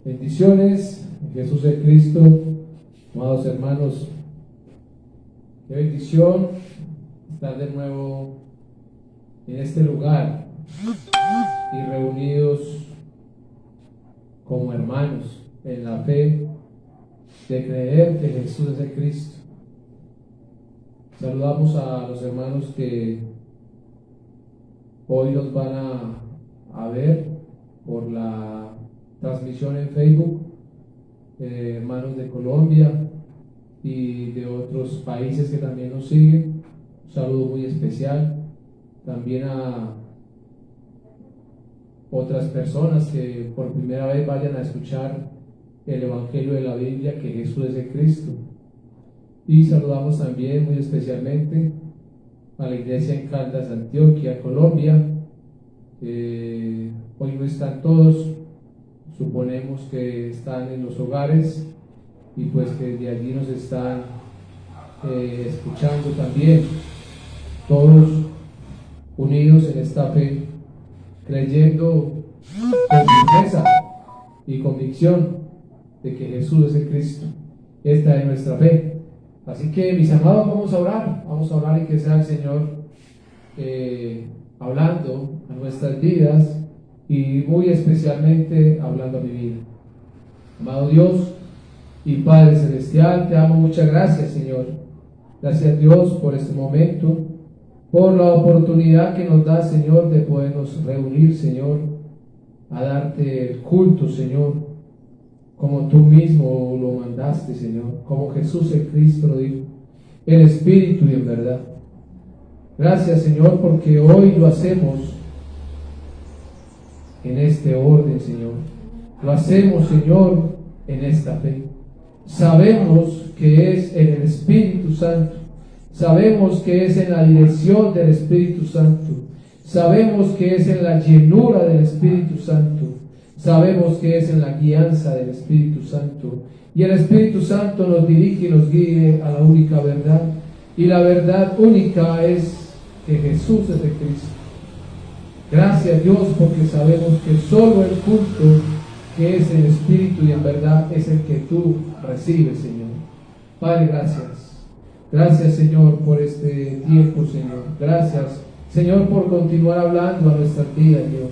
Bendiciones, Jesús es Cristo, amados hermanos. Qué bendición estar de nuevo en este lugar y reunidos como hermanos en la fe de creer que Jesús es el Cristo. Saludamos a los hermanos que hoy nos van a ver por la transmisión en Facebook, hermanos de Colombia y de otros países que también nos siguen. Un saludo muy especial también a otras personas que por primera vez vayan a escuchar el Evangelio de la Biblia, que Jesús es el Cristo. Y saludamos también muy especialmente a la iglesia en Caldas, Antioquia, Colombia. Hoy no están todos, suponemos que están en los hogares y pues que de allí nos están escuchando también, todos unidos en esta fe, creyendo con firmeza y convicción de que Jesús es el Cristo. Esta es nuestra fe. Así que, mis amados, vamos a orar y que sea el Señor hablando a nuestras vidas y muy especialmente hablando a mi vida. Amado Dios y Padre Celestial, te amo, muchas gracias, Señor. Gracias, Dios, por este momento, por la oportunidad que nos da, Señor, de podernos reunir, Señor, a darte el culto, Señor, como tú mismo lo mandaste, Señor, como Jesús el Cristo lo dijo, en espíritu y en verdad. Gracias, Señor, porque hoy lo hacemos en este orden, Señor. Lo hacemos, Señor, en esta fe. Sabemos que es en el Espíritu Santo. Sabemos que es en la dirección del Espíritu Santo. Sabemos que es en la llenura del Espíritu Santo. Sabemos que es en la guianza del Espíritu Santo. Y el Espíritu Santo nos dirige y nos guíe a la única verdad. Y la verdad única es que Jesús es el Cristo. Gracias, Dios, porque sabemos que solo el culto que es en espíritu y en verdad es el que tú recibes, Señor. Padre, gracias. Gracias, Señor, por este tiempo, Señor. Gracias, Señor, por continuar hablando a nuestras vidas, Dios.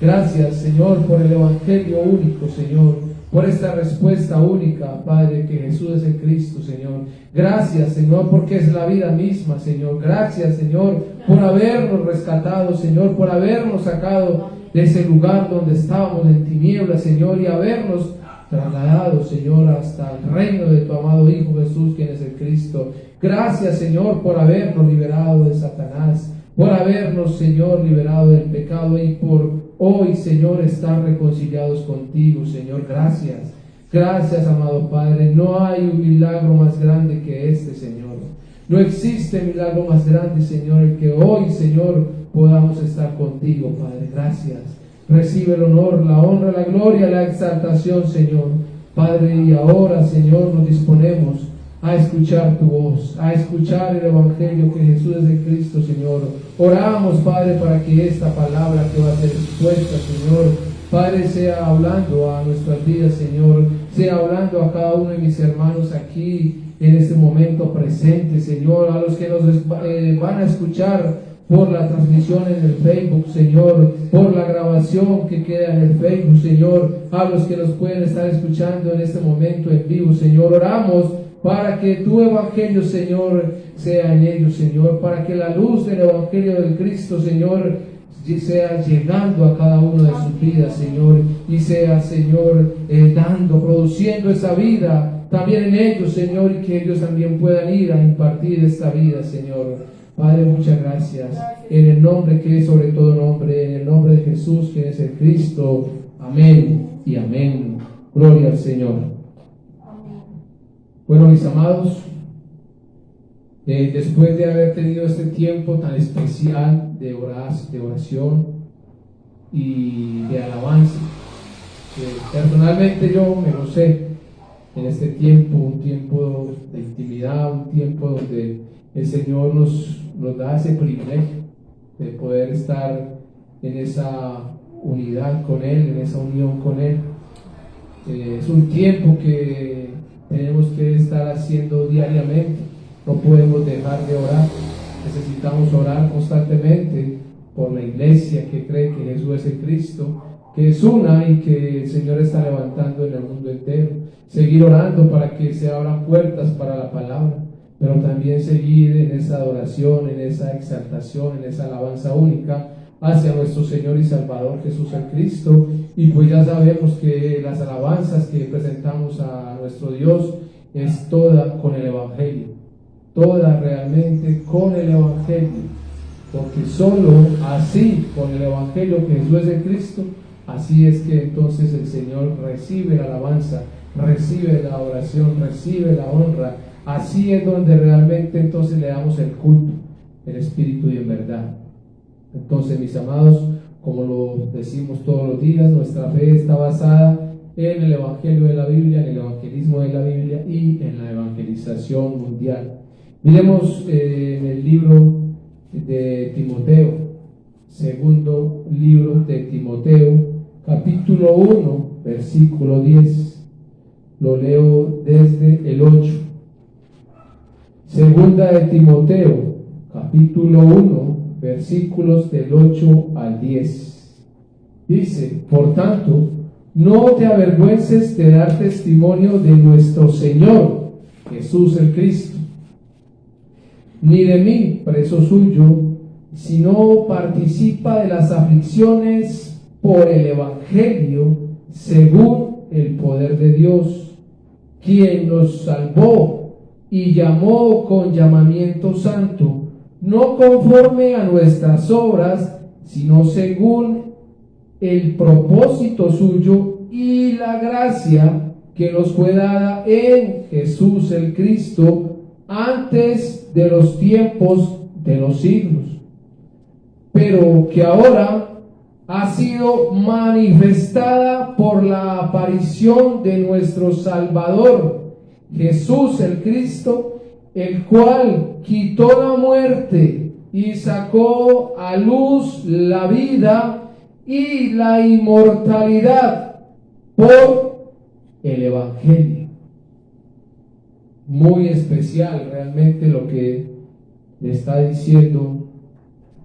Gracias, Señor, por el Evangelio único, Señor. Por esta respuesta única, Padre, que Jesús es el Cristo, Señor. Gracias, Señor, porque es la vida misma, Señor. Gracias, Señor, por habernos rescatado, Señor, por habernos sacado de ese lugar donde estábamos en tinieblas, Señor, y habernos trasladado, Señor, hasta el reino de tu amado Hijo Jesús, quien es el Cristo. Gracias, Señor, por habernos liberado de Satanás, por habernos, Señor, liberado del pecado y por hoy, Señor, estar reconciliados contigo, Señor. Gracias. Gracias, amado Padre. No hay un milagro más grande que este, Señor. No existe milagro más grande, Señor, el que hoy, Señor, podamos estar contigo, Padre. Gracias. Recibe el honor, la honra, la gloria, la exaltación, Señor. Padre, y ahora, Señor, nos disponemos a escuchar tu voz, a escuchar el Evangelio que Jesús es el Cristo, Señor. Oramos, Padre, para que esta palabra que va a ser expuesta, Señor, Padre, sea hablando a nuestras vidas, Señor, sea hablando a cada uno de mis hermanos aquí en este momento presente, Señor, a los que nos van a escuchar por la transmisión en el Facebook, Señor, por la grabación que queda en el Facebook, Señor, a los que nos pueden estar escuchando en este momento en vivo, Señor. Oramos para que tu Evangelio, Señor, sea en ellos, Señor, para que la luz del Evangelio del Cristo, Señor, sea llegando a cada uno de sus vidas, Señor, y sea, Señor, produciendo esa vida también en ellos, Señor, y que ellos también puedan ir a impartir esta vida, Señor. Padre, muchas gracias, en el nombre que es sobre todo nombre, en el nombre de Jesús, que es el Cristo. Amén y amén. Gloria al Señor. Bueno, mis amados, después de haber tenido este tiempo tan especial de oración y de alabanza, personalmente yo me gocé en este tiempo, un tiempo de intimidad, un tiempo donde el Señor nos da ese privilegio de poder estar en esa unidad con Él, en esa unión con Él. Es un tiempo que tenemos que estar haciendo diariamente. No podemos dejar de orar. Necesitamos orar constantemente por la iglesia que cree que Jesús es el Cristo, que es una y que el Señor está levantando en el mundo entero. Seguir orando para que se abran puertas para la palabra, pero también seguir en esa adoración, en esa exaltación, en esa alabanza única hacia nuestro Señor y Salvador Jesús el Cristo. Y pues ya sabemos que las alabanzas que presentamos a nuestro Dios es toda con el Evangelio, toda realmente con el Evangelio, porque solo así, con el Evangelio que Jesús es el Cristo, así es que entonces el Señor recibe la alabanza, recibe la oración, recibe la honra. Así es donde realmente entonces le damos el culto en espíritu y en verdad. Entonces, mis amados, como lo decimos todos los días, nuestra fe está basada en el Evangelio de la Biblia, en el evangelismo de la Biblia y en la evangelización mundial. Miremos en el libro de Timoteo, segundo libro de Timoteo, capítulo 1, versículo 10. Lo leo desde el 8. Segunda de Timoteo, capítulo 1, versículos del 8 al 10. Dice: por tanto, no te avergüences de dar testimonio de nuestro Señor Jesús el Cristo, ni de mí, preso suyo, sino participa de las aflicciones por el Evangelio según el poder de Dios, quien nos salvó y llamó con llamamiento santo, no conforme a nuestras obras, sino según el propósito suyo y la gracia que nos fue dada en Jesús el Cristo antes de los tiempos de los siglos, pero que ahora ha sido manifestada por la aparición de nuestro Salvador, Jesús el Cristo, el cual quitó la muerte y sacó a luz la vida y la inmortalidad por el Evangelio. Muy especial realmente lo que le está diciendo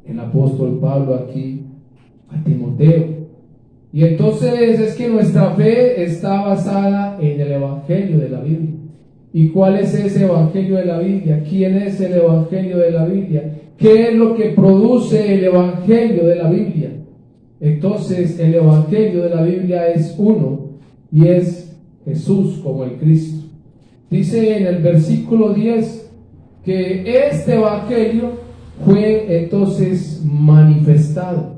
el apóstol Pablo aquí a Timoteo. Y entonces es que nuestra fe está basada en el Evangelio de la Biblia. ¿Y cuál es ese Evangelio de la Biblia? ¿Quién es el Evangelio de la Biblia? ¿Qué es lo que produce el Evangelio de la Biblia? Entonces el Evangelio de la Biblia es uno, y es Jesús como el Cristo. Dice en el versículo 10 que este Evangelio fue entonces manifestado.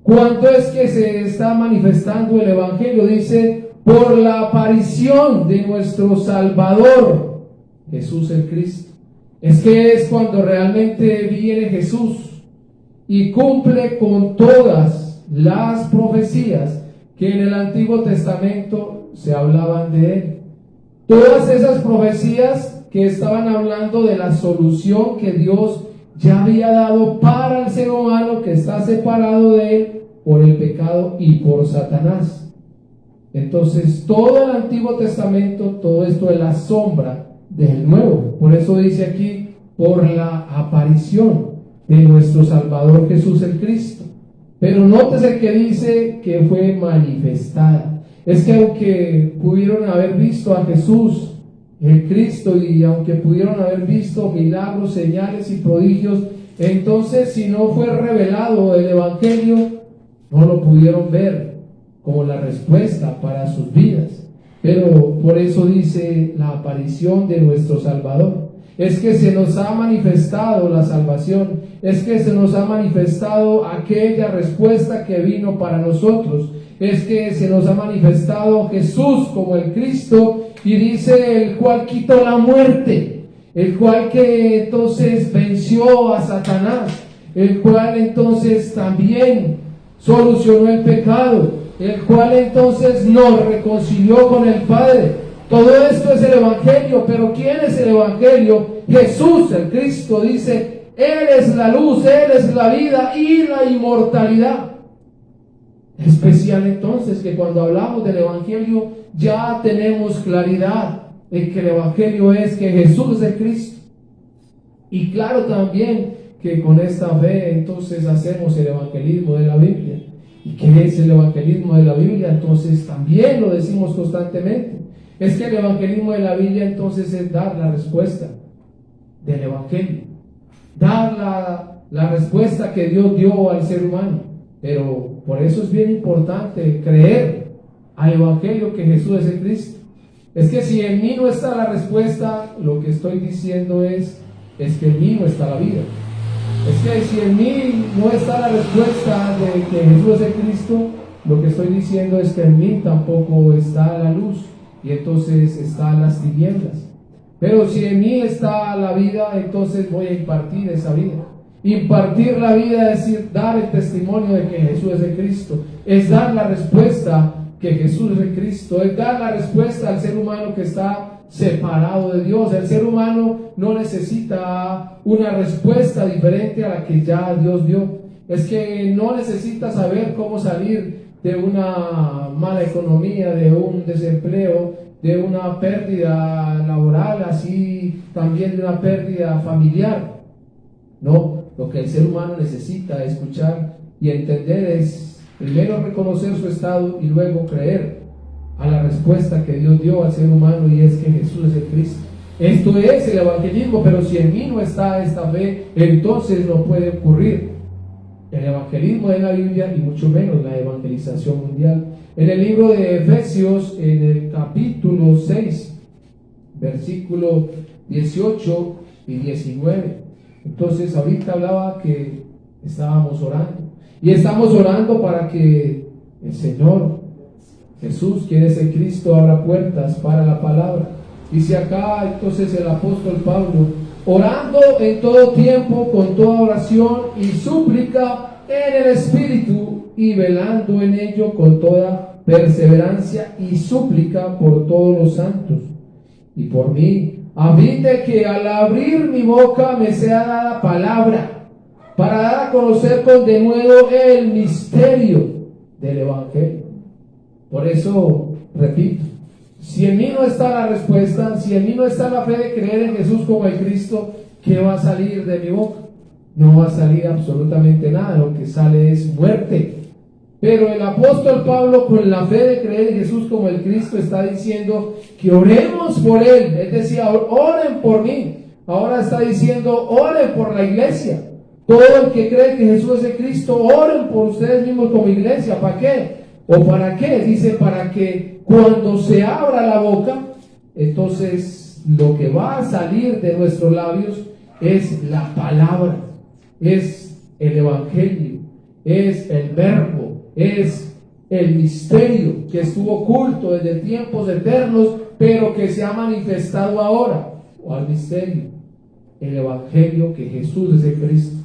¿Cuándo es que se está manifestando el Evangelio? Dice: por la aparición de nuestro Salvador, Jesús el Cristo. Es que es cuando realmente viene Jesús y cumple con todas las profecías que en el Antiguo Testamento se hablaban de él. Todas esas profecías que estaban hablando de la solución que Dios ya había dado para el ser humano que está separado de él por el pecado y por Satanás. Entonces todo el Antiguo Testamento, todo esto es la sombra del Nuevo. Por eso dice aquí: por la aparición de nuestro Salvador Jesús el Cristo. Pero nótese que dice que fue manifestada. Es que aunque pudieron haber visto a Jesús el Cristo, y aunque pudieron haber visto milagros, señales y prodigios, entonces si no fue revelado el Evangelio, no lo pudieron ver como la respuesta para sus vidas. Pero por eso dice la aparición de nuestro Salvador. Es que se nos ha manifestado la salvación, es que se nos ha manifestado aquella respuesta que vino para nosotros, es que se nos ha manifestado Jesús como el Cristo, y dice: el cual quitó la muerte, el cual que entonces venció a Satanás, el cual entonces también solucionó el pecado, el cual entonces nos reconcilió con el Padre. Todo esto es el Evangelio. Pero ¿quién es el Evangelio? Jesús el Cristo. Dice: Él es la luz, Él es la vida y la inmortalidad. Especial entonces que cuando hablamos del Evangelio ya tenemos claridad en que el Evangelio es que Jesús es el Cristo. Y claro también que con esta fe entonces hacemos el evangelismo de la Biblia. ¿Y qué es el evangelismo de la Biblia? Entonces también lo decimos constantemente. Es que el evangelismo de la Biblia entonces es dar la respuesta del Evangelio. Dar la respuesta que Dios dio al ser humano. Pero por eso es bien importante creer al Evangelio que Jesús es el Cristo. Es que si en mí no está la respuesta, lo que estoy diciendo es que en mí no está la vida. Es que si en mí no está la respuesta de que Jesús es el Cristo, lo que estoy diciendo es que en mí tampoco está la luz, y entonces están las tinieblas. Pero si en mí está la vida, entonces voy a impartir esa vida. Impartir la vida es decir, dar el testimonio de que Jesús es el Cristo, es dar la respuesta que Jesús es el Cristo, es dar la respuesta al ser humano que está separado de Dios. El ser humano no necesita una respuesta diferente a la que ya Dios dio. Es que no necesita saber cómo salir de una mala economía, de un desempleo, de una pérdida laboral, así también de una pérdida familiar. No, lo que el ser humano necesita escuchar y entender es primero reconocer su estado y luego creer a la respuesta que Dios dio al ser humano, y es que Jesús es el Cristo. Esto es el evangelismo, pero si en mí no está esta fe, entonces no puede ocurrir el evangelismo de la Biblia y mucho menos la evangelización mundial. En el libro de Efesios, en el capítulo 6, versículo 18 y 19. Entonces ahorita hablaba que estábamos orando, y estamos orando para que el Señor Jesús, quien es el Cristo, abra puertas para la palabra. Dice acá entonces el apóstol Pablo: orando en todo tiempo con toda oración y súplica en el Espíritu, y velando en ello con toda perseverancia y súplica por todos los santos y por mí, a fin de que al abrir mi boca me sea dada palabra para dar a conocer con denuedo el misterio del Evangelio. Por eso, repito, si en mí no está la respuesta, si en mí no está la fe de creer en Jesús como el Cristo, ¿qué va a salir de mi boca? No va a salir absolutamente nada, lo que sale es muerte. Pero el apóstol Pablo, con la fe de creer en Jesús como el Cristo, está diciendo que oremos por Él. Él decía, oren por mí. Ahora está diciendo, oren por la iglesia. Todo el que cree que Jesús es el Cristo, oren por ustedes mismos como iglesia. ¿Para qué? ¿O para qué? Dice, para que cuando se abra la boca, entonces lo que va a salir de nuestros labios es la palabra, es el Evangelio, es el verbo, es el misterio que estuvo oculto desde tiempos eternos, pero que se ha manifestado ahora. O al misterio, el Evangelio que Jesús es el Cristo.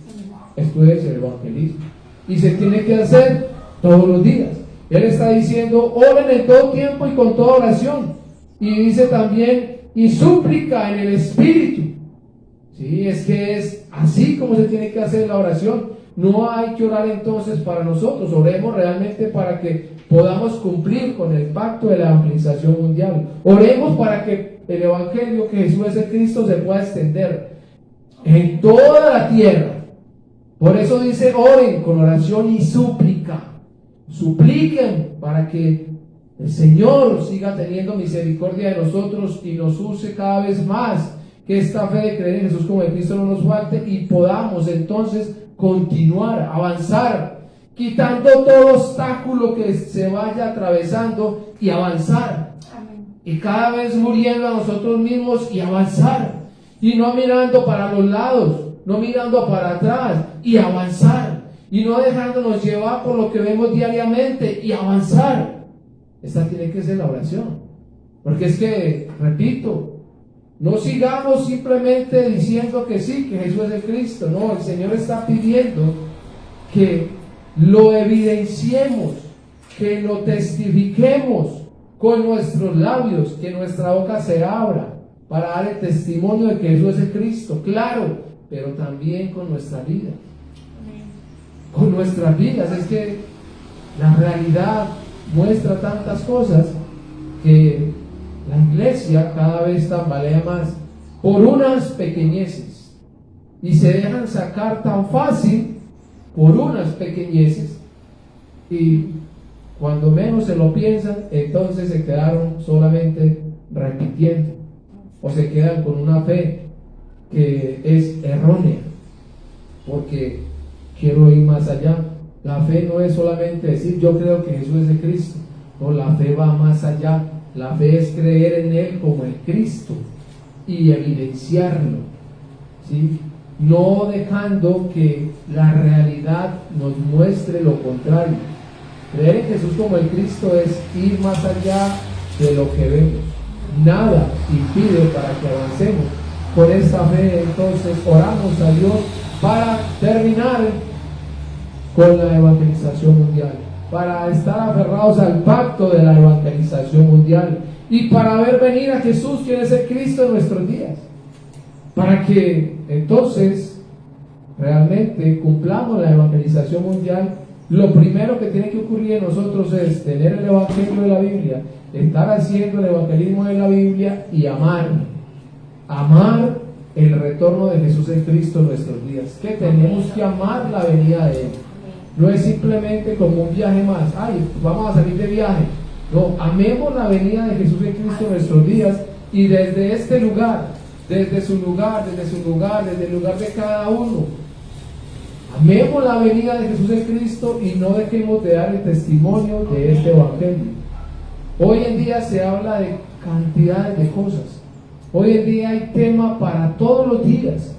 Esto es el evangelismo, y se tiene que hacer todos los días. Él está diciendo, oren en todo tiempo y con toda oración. Y dice también, y súplica en el Espíritu. Sí, es que es así como se tiene que hacer la oración. No hay que orar entonces para nosotros, oremos realmente para que podamos cumplir con el pacto de la evangelización mundial. Oremos para que el Evangelio que Jesús es el Cristo se pueda extender en toda la tierra. Por eso dice, oren con oración y súplica. Supliquen para que el Señor siga teniendo misericordia de nosotros y nos use cada vez más, que esta fe de creer en Jesús como el Cristo no nos falte, y podamos entonces continuar, avanzar, quitando todo obstáculo que se vaya atravesando y avanzar. Amén. Y cada vez muriendo a nosotros mismos y avanzar, y no mirando para los lados, no mirando para atrás, y avanzar. Y no dejándonos llevar por lo que vemos diariamente, y avanzar. Esta tiene que ser la oración. Porque es que, repito, no sigamos simplemente diciendo que sí, que Jesús es el Cristo. No, el Señor está pidiendo que lo evidenciemos, que lo testifiquemos con nuestros labios, que nuestra boca se abra para dar el testimonio de que Jesús es el Cristo. Claro, pero también con nuestra vida. Con nuestras vidas. Es que la realidad muestra tantas cosas que la iglesia cada vez tambalea más por unas pequeñeces y se dejan sacar tan fácil por unas pequeñeces, y cuando menos se lo piensan, entonces se quedaron solamente repitiendo o se quedan con una fe que es errónea, porque quiero ir más allá. La fe no es solamente decir yo creo que Jesús es el Cristo, no, la fe va más allá. La fe es creer en Él como el Cristo y evidenciarlo, ¿sí? No dejando que la realidad nos muestre lo contrario. Creer en Jesús como el Cristo es ir más allá de lo que vemos. Nada impide para que avancemos con esta fe. Entonces oramos a Dios para terminar con la evangelización mundial, para estar aferrados al pacto de la evangelización mundial y para ver venir a Jesús, quien es el Cristo de nuestros días, para que entonces realmente cumplamos la evangelización mundial. Lo primero que tiene que ocurrir en nosotros es tener el evangelio de la Biblia, estar haciendo el evangelismo de la Biblia y amar el retorno de Jesús en Cristo en nuestros días, que tenemos que amar la venida de Él. No es simplemente como un viaje más, vamos a salir de viaje. No, amemos la venida de Jesús en Cristo en nuestros días, y desde este lugar, desde su lugar, desde el lugar de cada uno, amemos la venida de Jesús en Cristo y no dejemos de dar el testimonio de este evangelio. Hoy en día se habla de cantidades de cosas. Hoy en día hay tema para todos los días.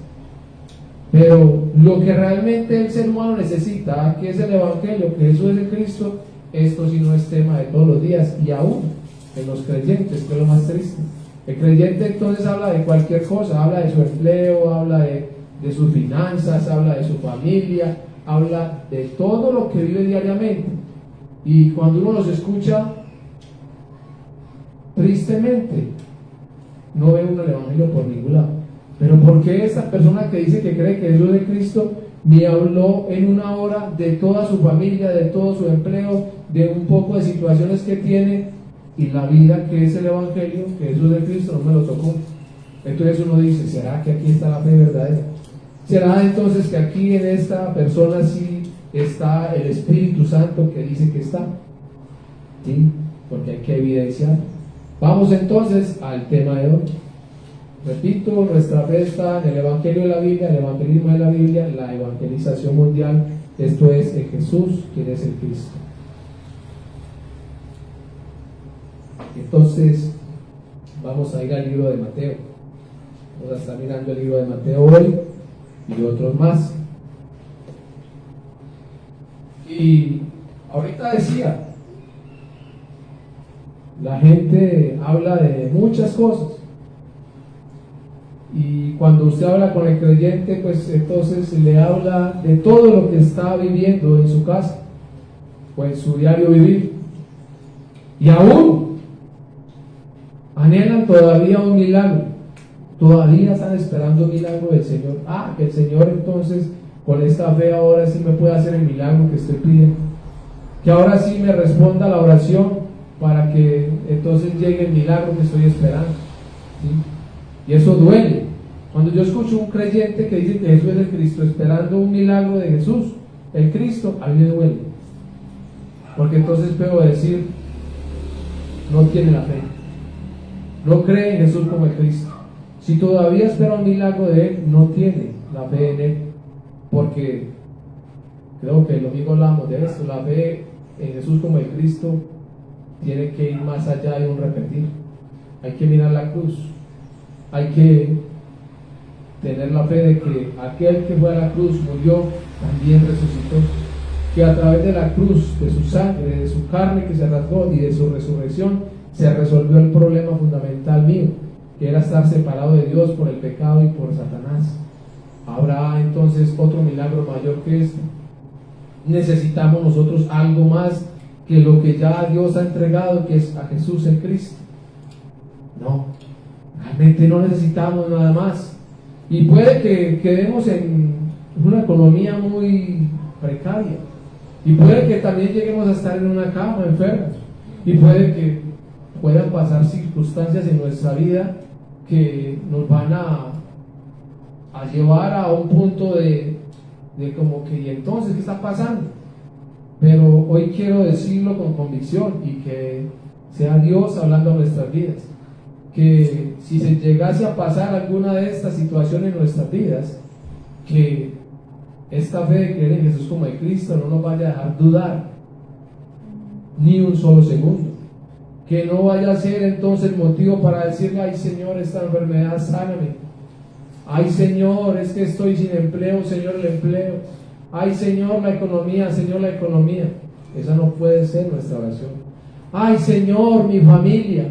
Pero lo que realmente el ser humano necesita, que es el evangelio, que Jesús es el Cristo, esto sí no es tema de todos los días, y aún en los creyentes, que es lo más triste. El creyente entonces habla de cualquier cosa, habla de su empleo, habla de sus finanzas, habla de su familia, habla de todo lo que vive diariamente. Y cuando uno los escucha, tristemente, no ve uno el evangelio por ningún lado. Pero ¿por qué esta persona que dice que cree que Jesús es Cristo me habló en una hora de toda su familia, de todo su empleo, de un poco de situaciones que tiene, y la vida que es el evangelio, que Jesús es Cristo, no me lo tocó? Entonces uno dice, ¿será que aquí está la fe verdadera? ¿Será entonces que aquí en esta persona sí está el Espíritu Santo que dice que está? Sí, porque hay que evidenciar. Vamos entonces al tema de hoy. Repito, nuestra fe está en el Evangelio de la Biblia, el evangelismo de la Biblia, la evangelización mundial. Esto es en Jesús, quien es el Cristo. Entonces, vamos a ir al libro de Mateo. Vamos a estar mirando el libro de Mateo hoy y otros más. Y ahorita decía, la gente habla de muchas cosas. Y cuando usted habla con el creyente, pues entonces le habla de todo lo que está viviendo en su casa o en su diario vivir. Y aún anhelan todavía un milagro. Todavía están esperando un milagro del Señor. Que el Señor entonces con esta fe ahora sí me puede hacer el milagro que estoy pidiendo. Que ahora sí me responda la oración para que entonces llegue el milagro que estoy esperando. ¿Sí? Y eso duele. Cuando yo escucho un creyente que dice que Jesús es el Cristo, esperando un milagro de Jesús, el Cristo, a mí me duele. Porque entonces puedo decir, no tiene la fe. No cree en Jesús como el Cristo. Si todavía espera un milagro de Él, no tiene la fe en Él. Porque creo que el domingo hablamos de esto, la fe en Jesús como el Cristo tiene que ir más allá de un repetir. Hay que mirar la cruz. Hay que tener la fe de que aquel que fue a la cruz murió, también resucitó, que a través de la cruz, de su sangre, de su carne que se rasgó y de su resurrección, se resolvió el problema fundamental mío, que era estar separado de Dios por el pecado y por Satanás. Habrá entonces otro milagro mayor que este. Necesitamos nosotros algo más que lo que ya Dios ha entregado, que es a Jesús en Cristo. No, realmente no necesitamos nada más. Y puede que quedemos en una economía muy precaria, Y puede que también lleguemos a estar en una cama enfermos. Y puede que puedan pasar circunstancias en nuestra vida que nos van a llevar a un punto de como que, ¿y entonces qué está pasando? Pero hoy quiero decirlo con convicción y que sea Dios hablando a nuestras vidas. Que si se llegase a pasar alguna de estas situaciones en nuestras vidas, que esta fe de creer en Jesús como de Cristo no nos vaya a dejar dudar ni un solo segundo. Que no vaya a ser entonces motivo para decirle: ay Señor, esta enfermedad sáname. Ay Señor, es que estoy sin empleo, Señor, el empleo. Ay Señor, la economía, Señor, la economía. Esa no puede ser nuestra oración. Ay Señor, mi familia.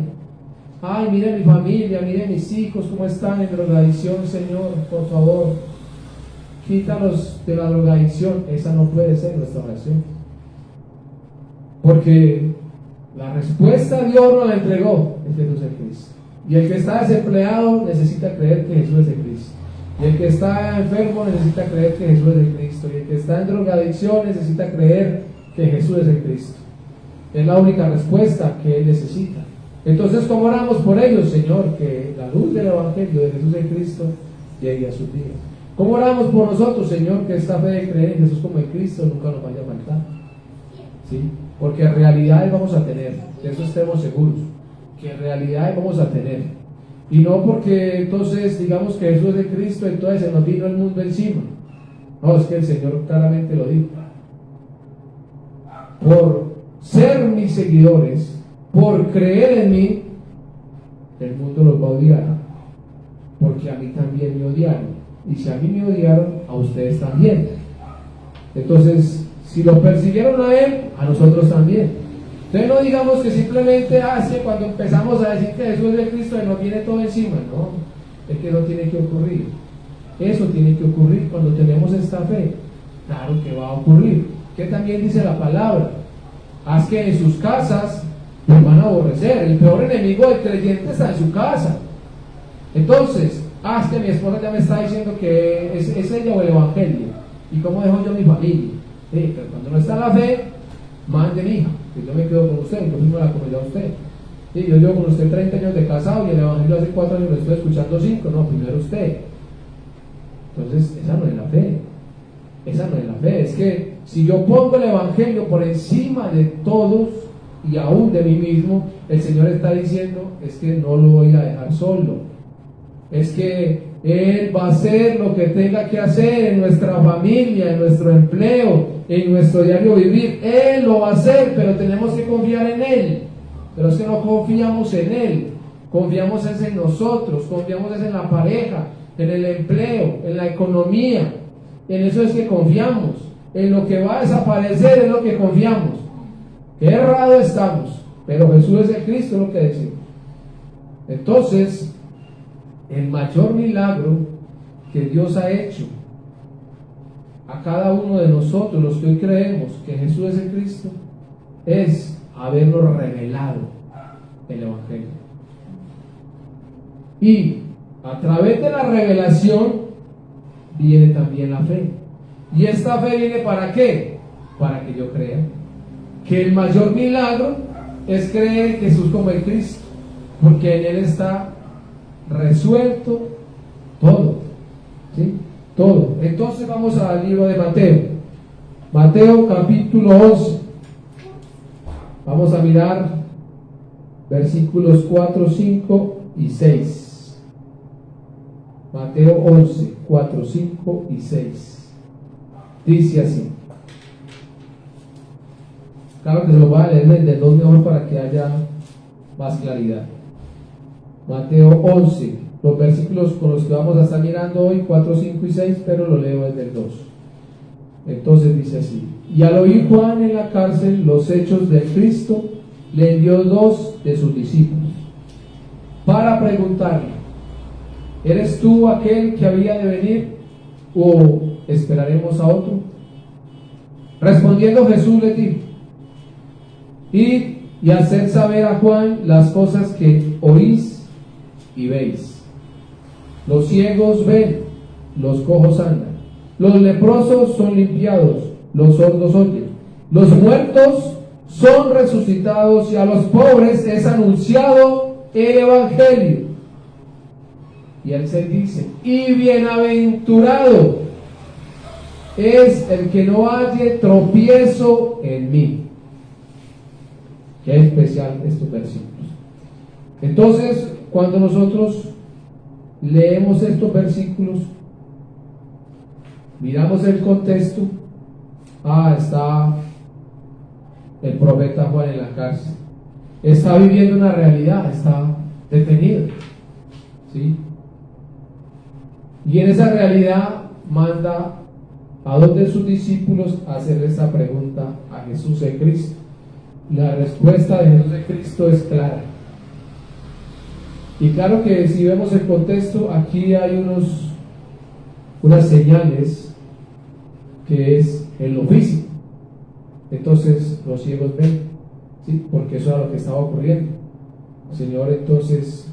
Ay, mire mi familia, mire mis hijos, cómo están en drogadicción, Señor, por favor, quítalos de la drogadicción. Esa no puede ser nuestra oración. Porque la respuesta Dios nos la entregó, es Jesús el Cristo. Y el que está desempleado necesita creer que Jesús es el Cristo. Y el que está enfermo necesita creer que Jesús es el Cristo. Y el que está en drogadicción necesita creer que Jesús es el Cristo. Es la única respuesta que él necesita. Entonces, ¿cómo oramos por ellos, Señor? Que la luz del Evangelio de Jesús en Cristo llegue a sus vidas. ¿Cómo oramos por nosotros, Señor? Que esta fe de creer en Jesús como en Cristo nunca nos vaya a faltar. ¿Sí? Porque realidades vamos a tener, de eso estemos seguros, que realidades vamos a tener. Y no porque entonces digamos que Jesús es de Cristo, entonces se nos vino el mundo encima. No, es que el Señor claramente lo dijo. Por ser mis seguidores, por creer en mí, el mundo los va a odiar, porque a mí también me odiaron. Y si a mí me odiaron, a ustedes también. Entonces, si lo persiguieron a él, a nosotros también. Entonces no digamos que simplemente hace cuando empezamos a decir que Jesús es el Cristo y nos viene todo encima. No, es que no tiene que ocurrir. Eso tiene que ocurrir cuando tenemos esta fe. Claro que va a ocurrir. Que también dice la palabra: haz que en sus casas los van a aborrecer. El peor enemigo del creyente está en su casa. Entonces, haz que mi esposa ya me está diciendo que es ella o el Evangelio. ¿Y cómo dejo yo mi familia? Sí, pero cuando no está la fe, mande, hija, que yo me quedo con usted, yo mismo la conocí a usted. Sí, yo llevo con usted 30 años de casado y el Evangelio hace 4 años lo estoy escuchando 5. No, primero usted. Entonces, esa no es la fe. Esa no es la fe. Es que si yo pongo el Evangelio por encima de todos y aún de mí mismo, el Señor está diciendo: es que no lo voy a dejar solo. Es que Él va a hacer lo que tenga que hacer en nuestra familia, en nuestro empleo, en nuestro diario vivir. Él lo va a hacer, pero tenemos que confiar en Él. Pero es que no confiamos en Él, confiamos en nosotros, confiamos en la pareja, en el empleo, en la economía. En eso es que confiamos. En lo que va a desaparecer es lo que confiamos. Qué errado estamos, pero Jesús es el Cristo, es lo que decimos. Entonces, el mayor milagro que Dios ha hecho a cada uno de nosotros, los que hoy creemos que Jesús es el Cristo, es habernos revelado el Evangelio. Y a través de la revelación viene también la fe. ¿Y esta fe viene para qué? Para que yo crea. Que el mayor milagro es creer en Jesús como el Cristo, porque en Él está resuelto todo, ¿sí? Todo. Entonces vamos al libro de Mateo. Mateo capítulo 11. Vamos a mirar versículos 4, 5 y 6. Mateo 11, 4, 5 y 6. Dice así. Claro que se lo voy a leer desde el 2 mejor para que haya más claridad. Mateo 11, los versículos con los que vamos a estar mirando hoy, 4, 5 y 6, pero lo leo desde el 2. Entonces dice así: y al oír Juan en la cárcel los hechos de Cristo, le envió 2 de sus discípulos para preguntarle: ¿eres tú aquel que había de venir, o esperaremos a otro? Respondiendo Jesús les dijo: id y haced saber a Juan las cosas que oís y veis. Los ciegos ven, los cojos andan, los leprosos son limpiados, los sordos oyen, los muertos son resucitados y a los pobres es anunciado el Evangelio. Y él se dice, y bienaventurado es el que no halle tropiezo en mí. Qué especial estos versículos. Entonces, cuando nosotros leemos estos versículos, miramos el contexto. Está el profeta Juan en la cárcel, está viviendo una realidad, está detenido, ¿sí? Y en esa realidad manda a dos de sus discípulos a hacer esta pregunta a Jesús de Cristo. La respuesta de Jesús de Cristo es clara. Y claro que si vemos el contexto, aquí hay unas señales que es en lo físico. Entonces los ciegos ven, ¿sí? Porque eso era lo que estaba ocurriendo. El Señor entonces,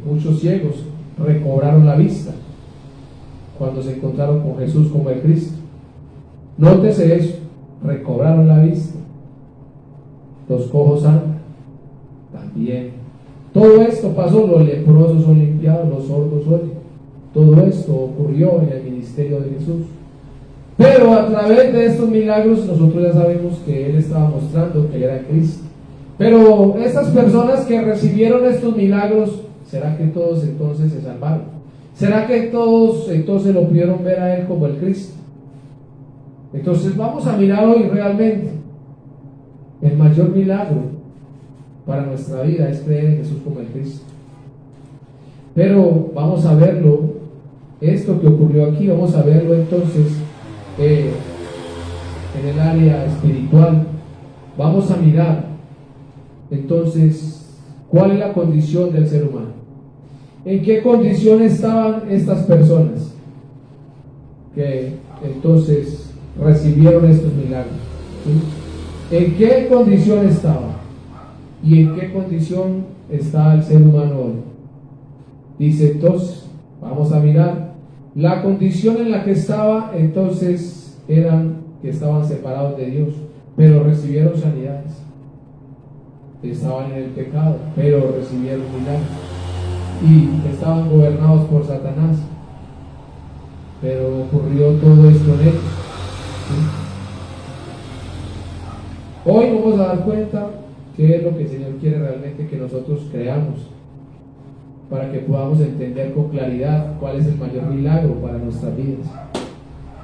muchos ciegos recobraron la vista cuando se encontraron con Jesús como el Cristo. Nótese eso, recobraron la vista. Los cojos andan también. Todo esto pasó, los leprosos son limpiados, los sordos oyen. Todo esto ocurrió en el ministerio de Jesús. Pero a través de estos milagros nosotros ya sabemos que Él estaba mostrando que era Cristo. Pero estas personas que recibieron estos milagros, ¿será que todos entonces se salvaron? ¿Será que todos entonces lo pudieron ver a Él como el Cristo? Entonces vamos a mirar hoy realmente el mayor milagro para nuestra vida es creer en Jesús como el Cristo. Pero vamos a verlo, esto que ocurrió aquí, vamos a verlo entonces en el área espiritual. Vamos a mirar entonces cuál es la condición del ser humano, en qué condición estaban estas personas que entonces recibieron estos milagros, ¿sí? En qué condición estaba y en qué condición está el ser humano hoy. Dice entonces, vamos a mirar la condición en la que estaba. Entonces eran que estaban separados de Dios, pero recibieron sanidades. Estaban en el pecado, pero recibieron milagros. Y estaban gobernados por Satanás, pero ocurrió todo esto en ellos, ¿sí? Hoy vamos a dar cuenta qué es lo que el Señor quiere realmente que nosotros creamos, para que podamos entender con claridad cuál es el mayor milagro para nuestras vidas.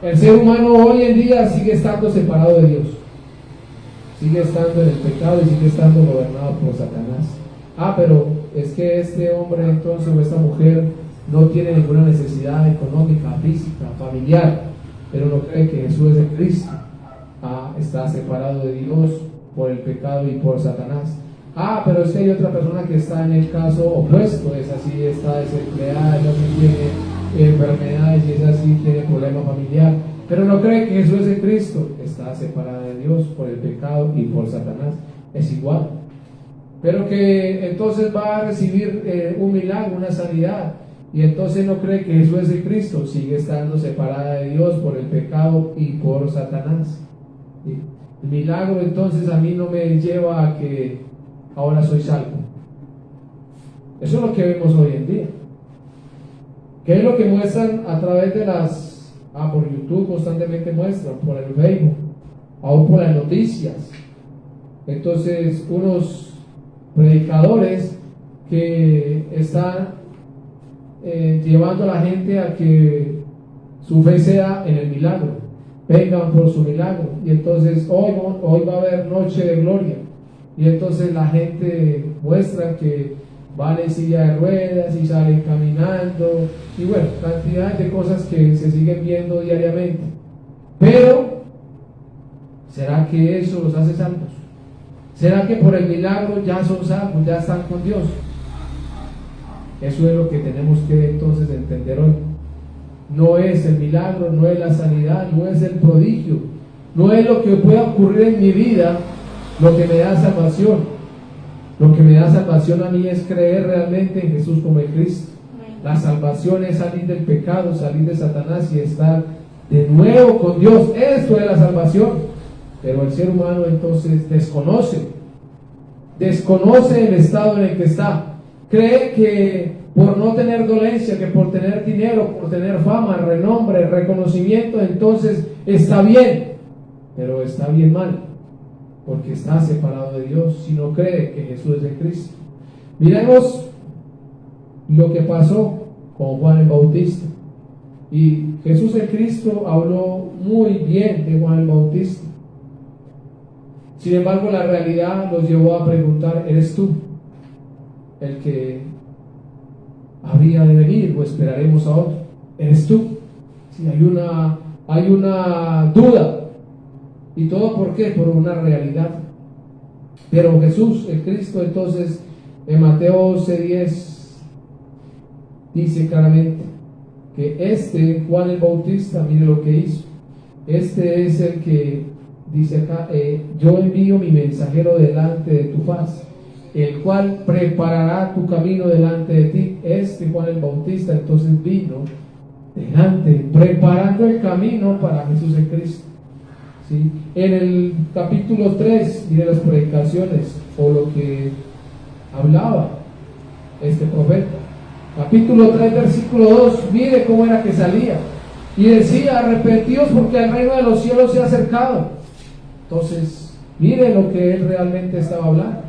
El ser humano hoy en día sigue estando separado de Dios, sigue estando en el pecado y sigue estando gobernado por Satanás. Pero es que este hombre entonces o esta mujer no tiene ninguna necesidad económica, física, familiar, pero no cree que Jesús es el Cristo. Está separado de Dios por el pecado y por Satanás. Pero es que hay otra persona que está en el caso opuesto, es así, está desempleada, ella sí tiene enfermedades y es así, tiene problema familiar, pero no cree que Jesús es el Cristo. Está separada de Dios por el pecado y por Satanás. Es igual, pero que entonces va a recibir un milagro, una sanidad, y entonces no cree que Jesús es el Cristo. Sigue estando separada de Dios por el pecado y por Satanás. El milagro entonces a mí no me lleva a que ahora soy salvo. Eso es lo que vemos hoy en día. ¿Qué es lo que muestran a través de las por YouTube? Constantemente muestran, por el Facebook, aún por las noticias. Entonces unos predicadores que están llevando a la gente a que su fe sea en el milagro, vengan por su milagro, y entonces hoy va a haber noche de gloria, y entonces la gente muestra que van en silla de ruedas y salen caminando, y bueno, cantidad de cosas que se siguen viendo diariamente. Pero ¿será que eso los hace salvos? ¿Será que por el milagro ya son salvos, ya están con Dios? Eso es lo que tenemos que entonces entender hoy. No es el milagro, no es la sanidad, no es el prodigio, no es lo que pueda ocurrir en mi vida lo que me da salvación. Lo que me da salvación a mí es creer realmente en Jesús como el Cristo. La salvación es salir del pecado, salir de Satanás y estar de nuevo con Dios. Esto es la salvación. Pero el ser humano entonces desconoce el estado en el que está. Cree que por no tener dolencia, que por tener dinero, por tener fama, renombre, reconocimiento, entonces está bien. Pero está bien mal, porque está separado de Dios si no cree que Jesús es el Cristo. Miremos lo que pasó con Juan el Bautista. Y Jesús el Cristo habló muy bien de Juan el Bautista. Sin embargo, la realidad los llevó a preguntar: ¿eres tú el que habría de venir o esperaremos a otro? ¿Eres tú? Sí, hay una duda. ¿Y todo por qué? Por una realidad. Pero Jesús el Cristo entonces en Mateo 11:10 dice claramente que Juan el Bautista, mire lo que hizo. Este es el que dice acá: yo envío mi mensajero delante de tu faz, el cual preparará tu camino delante de ti. Juan el Bautista entonces vino delante, preparando el camino para Jesús el Cristo. ¿Sí? En el capítulo 3, mire las predicaciones o lo que hablaba este profeta. Capítulo 3, versículo 2, mire cómo era que salía. Y decía: arrepentíos porque el reino de los cielos se ha acercado. Entonces, mire lo que él realmente estaba hablando.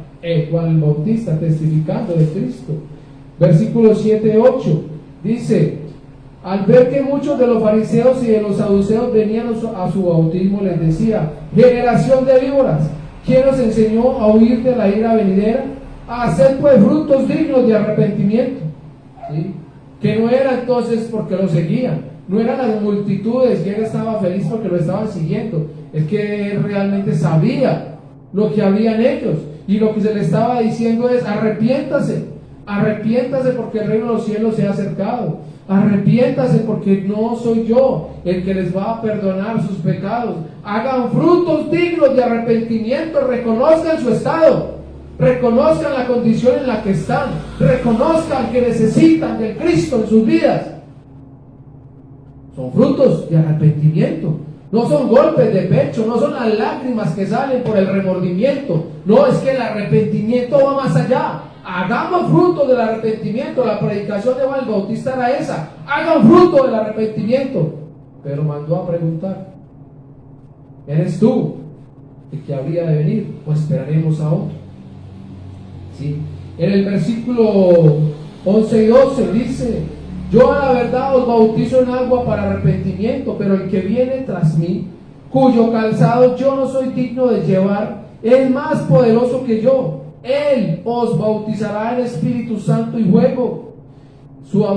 Juan el Bautista testificando de Cristo. Versículo 7, 8 dice: al ver que muchos de los fariseos y de los saduceos venían a su bautismo, les decía: generación de víboras, ¿quién os enseñó a huir de la ira venidera? Haced pues frutos dignos de arrepentimiento. ¿Sí? Que no era entonces porque lo seguían, no eran las multitudes y él estaba feliz porque lo estaban siguiendo. Es que él realmente sabía lo que había en ellos, y lo que se le estaba diciendo es: arrepiéntase porque el reino de los cielos se ha acercado. Arrepiéntase porque no soy yo el que les va a perdonar sus pecados. Hagan frutos dignos de arrepentimiento, reconozcan su estado, reconozcan la condición en la que están, reconozcan que necesitan del Cristo en sus vidas. Son frutos de arrepentimiento, no son golpes de pecho, no son las lágrimas que salen por el remordimiento. No, es que el arrepentimiento va más allá. Hagamos fruto del arrepentimiento. La predicación de Juan el Bautista era esa: hagan fruto del arrepentimiento. Pero mandó a preguntar: ¿eres tú el que habría de venir o esperaremos a otro? ¿Sí? En el versículo 11 y 12 dice: yo a la verdad os bautizo en agua para arrepentimiento, pero el que viene tras mí, cuyo calzado yo no soy digno de llevar, es más poderoso que yo. Él os bautizará en Espíritu Santo y fuego. Su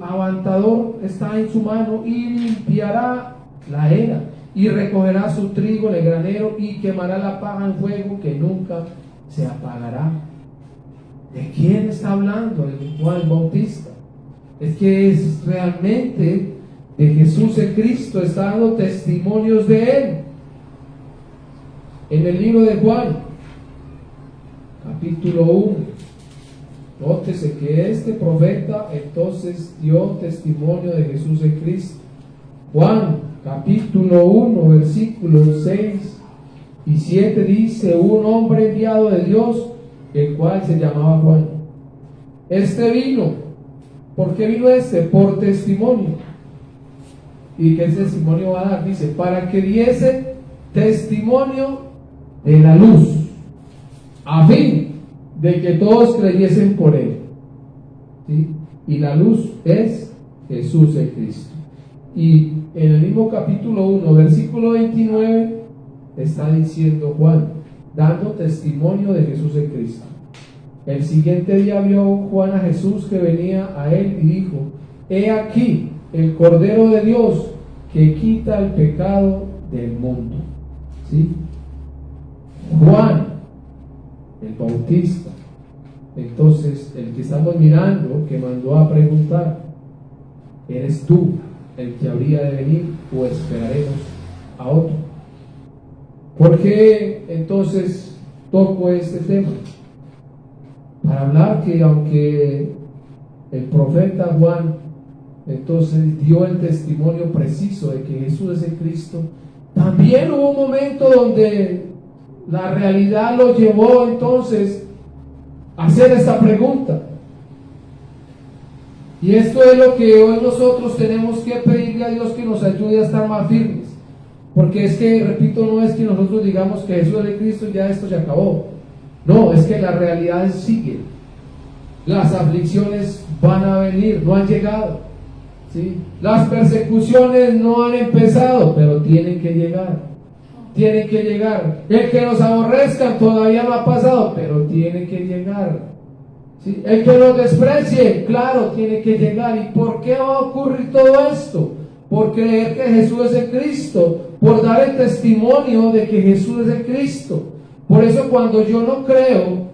avantador está en su mano, y limpiará la era, y recogerá su trigo en el granero, y quemará la paja en fuego que nunca se apagará. ¿De quién está hablando el Juan el Bautista? Es que es realmente de Jesús el Cristo. Está dando testimonios de él. En el libro de Juan, capítulo 1, nótese que este profeta entonces dio testimonio de Jesús el Cristo. Juan capítulo 1, versículos 6 y 7 dice: un hombre enviado de Dios, el cual se llamaba Juan. Este vino. ¿Por qué vino este? Por testimonio. ¿Y qué testimonio va a dar? Dice: para que diese testimonio de la luz, a fin de que todos creyesen por él. ¿Sí? Y la luz es Jesús el Cristo. Y en el mismo capítulo 1, versículo 29, está diciendo Juan, dando testimonio de Jesús el Cristo: el siguiente día vio Juan a Jesús que venía a él y dijo: he aquí el Cordero de Dios que quita el pecado del mundo. ¿Sí? Juan el Bautista, entonces el que estamos mirando, que mandó a preguntar: ¿eres tú el que habría de venir o esperaremos a otro? ¿Por qué entonces toco este tema? Para hablar que aunque el profeta Juan entonces dio el testimonio preciso de que Jesús es el Cristo, también hubo un momento donde la realidad lo llevó entonces a hacer esta pregunta. Y esto es lo que hoy nosotros tenemos que pedirle a Dios, que nos ayude a estar más firmes. Porque es que, repito, no es que nosotros digamos que Jesús es el Cristo y ya esto se acabó. No, es que la realidad sigue. Las aflicciones van a venir, no han llegado, ¿sí? Las persecuciones no han empezado, pero tienen que llegar. Tienen que llegar. El que nos aborrezcan todavía no ha pasado, pero tiene que llegar, ¿sí? El que nos desprecie, claro, tiene que llegar. ¿Y por qué va a ocurrir todo esto? Por creer que Jesús es el Cristo, por dar el testimonio de que Jesús es el Cristo. Por eso cuando yo no creo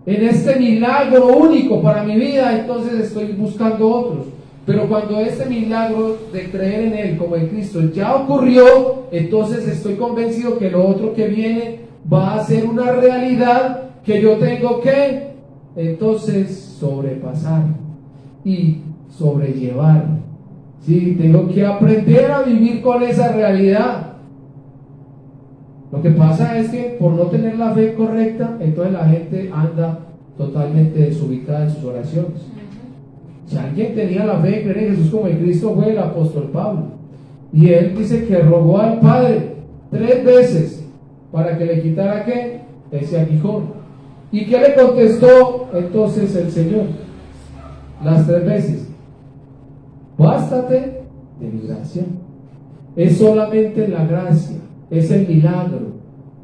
en este milagro único para mi vida, entonces estoy buscando otros. Pero cuando este milagro de creer en Él como en Cristo ya ocurrió, entonces estoy convencido que lo otro que viene va a ser una realidad que yo tengo que entonces sobrepasar y sobrellevar. Sí, tengo que aprender a vivir con esa realidad. Lo que pasa es que por no tener la fe correcta, entonces la gente anda totalmente desubicada en sus oraciones. Si alguien tenía la fe de creer en Jesús como el Cristo, fue el apóstol Pablo. Y él dice que rogó al Padre 3 veces para que le quitara ¿qué? Ese aguijón. ¿Y qué le contestó entonces el Señor? Las 3 veces: bástate de mi gracia. Es solamente la gracia, es el milagro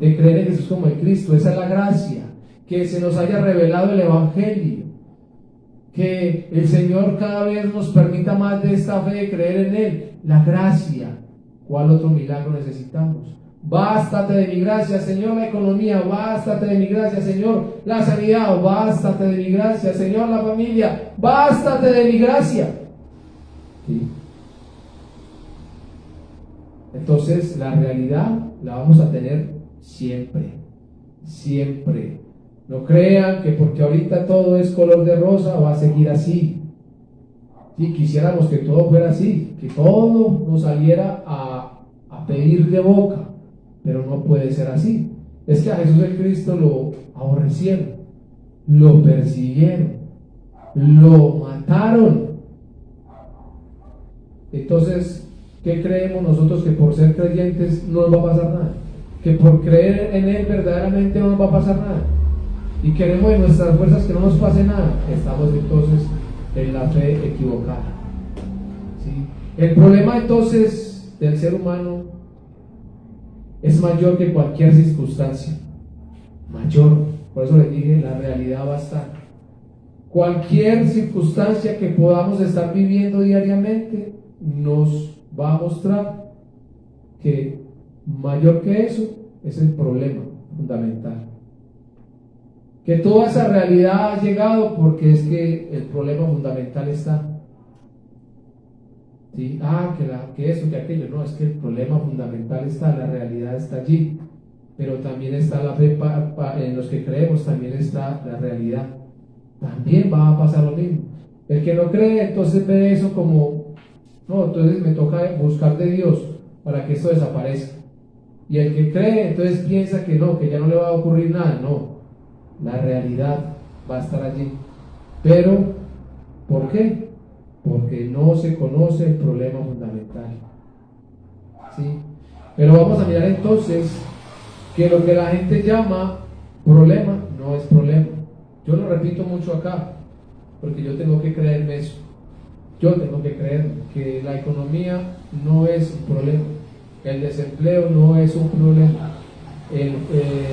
de creer en Jesús como el Cristo. Esa es la gracia, que se nos haya revelado el Evangelio, que el Señor cada vez nos permita más de esta fe, de creer en Él. La gracia. ¿Cuál otro milagro necesitamos? Bástate de mi gracia, Señor, la economía. Bástate de mi gracia, Señor, la sanidad. Bástate de mi gracia, Señor, la familia. Bástate de mi gracia. ¿Sí? Entonces la realidad la vamos a tener siempre, siempre. No crean que porque ahorita todo es color de rosa va a seguir así. Si quisiéramos que todo fuera así, que todo nos saliera a pedir de boca, pero no puede ser así. Es que a Jesús el Cristo lo aborrecieron, lo persiguieron, lo mataron. Entonces, ¿qué creemos nosotros? Que por ser creyentes no nos va a pasar nada, que por creer en Él verdaderamente no nos va a pasar nada, y queremos de nuestras fuerzas que no nos pase nada. Estamos entonces en la fe equivocada, ¿sí? El problema entonces del ser humano es mayor que cualquier circunstancia, mayor. Por eso les dije, la realidad va a estar. Cualquier circunstancia que podamos estar viviendo diariamente nos va a mostrar que mayor que eso es el problema fundamental. Que toda esa realidad ha llegado porque es que el problema fundamental está. ¿Sí? Que esto, que aquello. No, es que el problema fundamental está, la realidad está allí. Pero también está la fe en los que creemos, también está la realidad. También va a pasar lo mismo. El que no cree, entonces ve eso como, no, entonces me toca buscar de Dios para que esto desaparezca. Y el que cree, entonces piensa que no, que ya no le va a ocurrir nada. No, la realidad va a estar allí. Pero, ¿por qué? Porque no se conoce el problema fundamental. ¿Sí? Pero vamos a mirar entonces que lo que la gente llama problema no es problema. Yo lo repito mucho acá, porque yo tengo que creerme eso. Yo tengo que creer que la economía no es un problema, el desempleo no es un problema,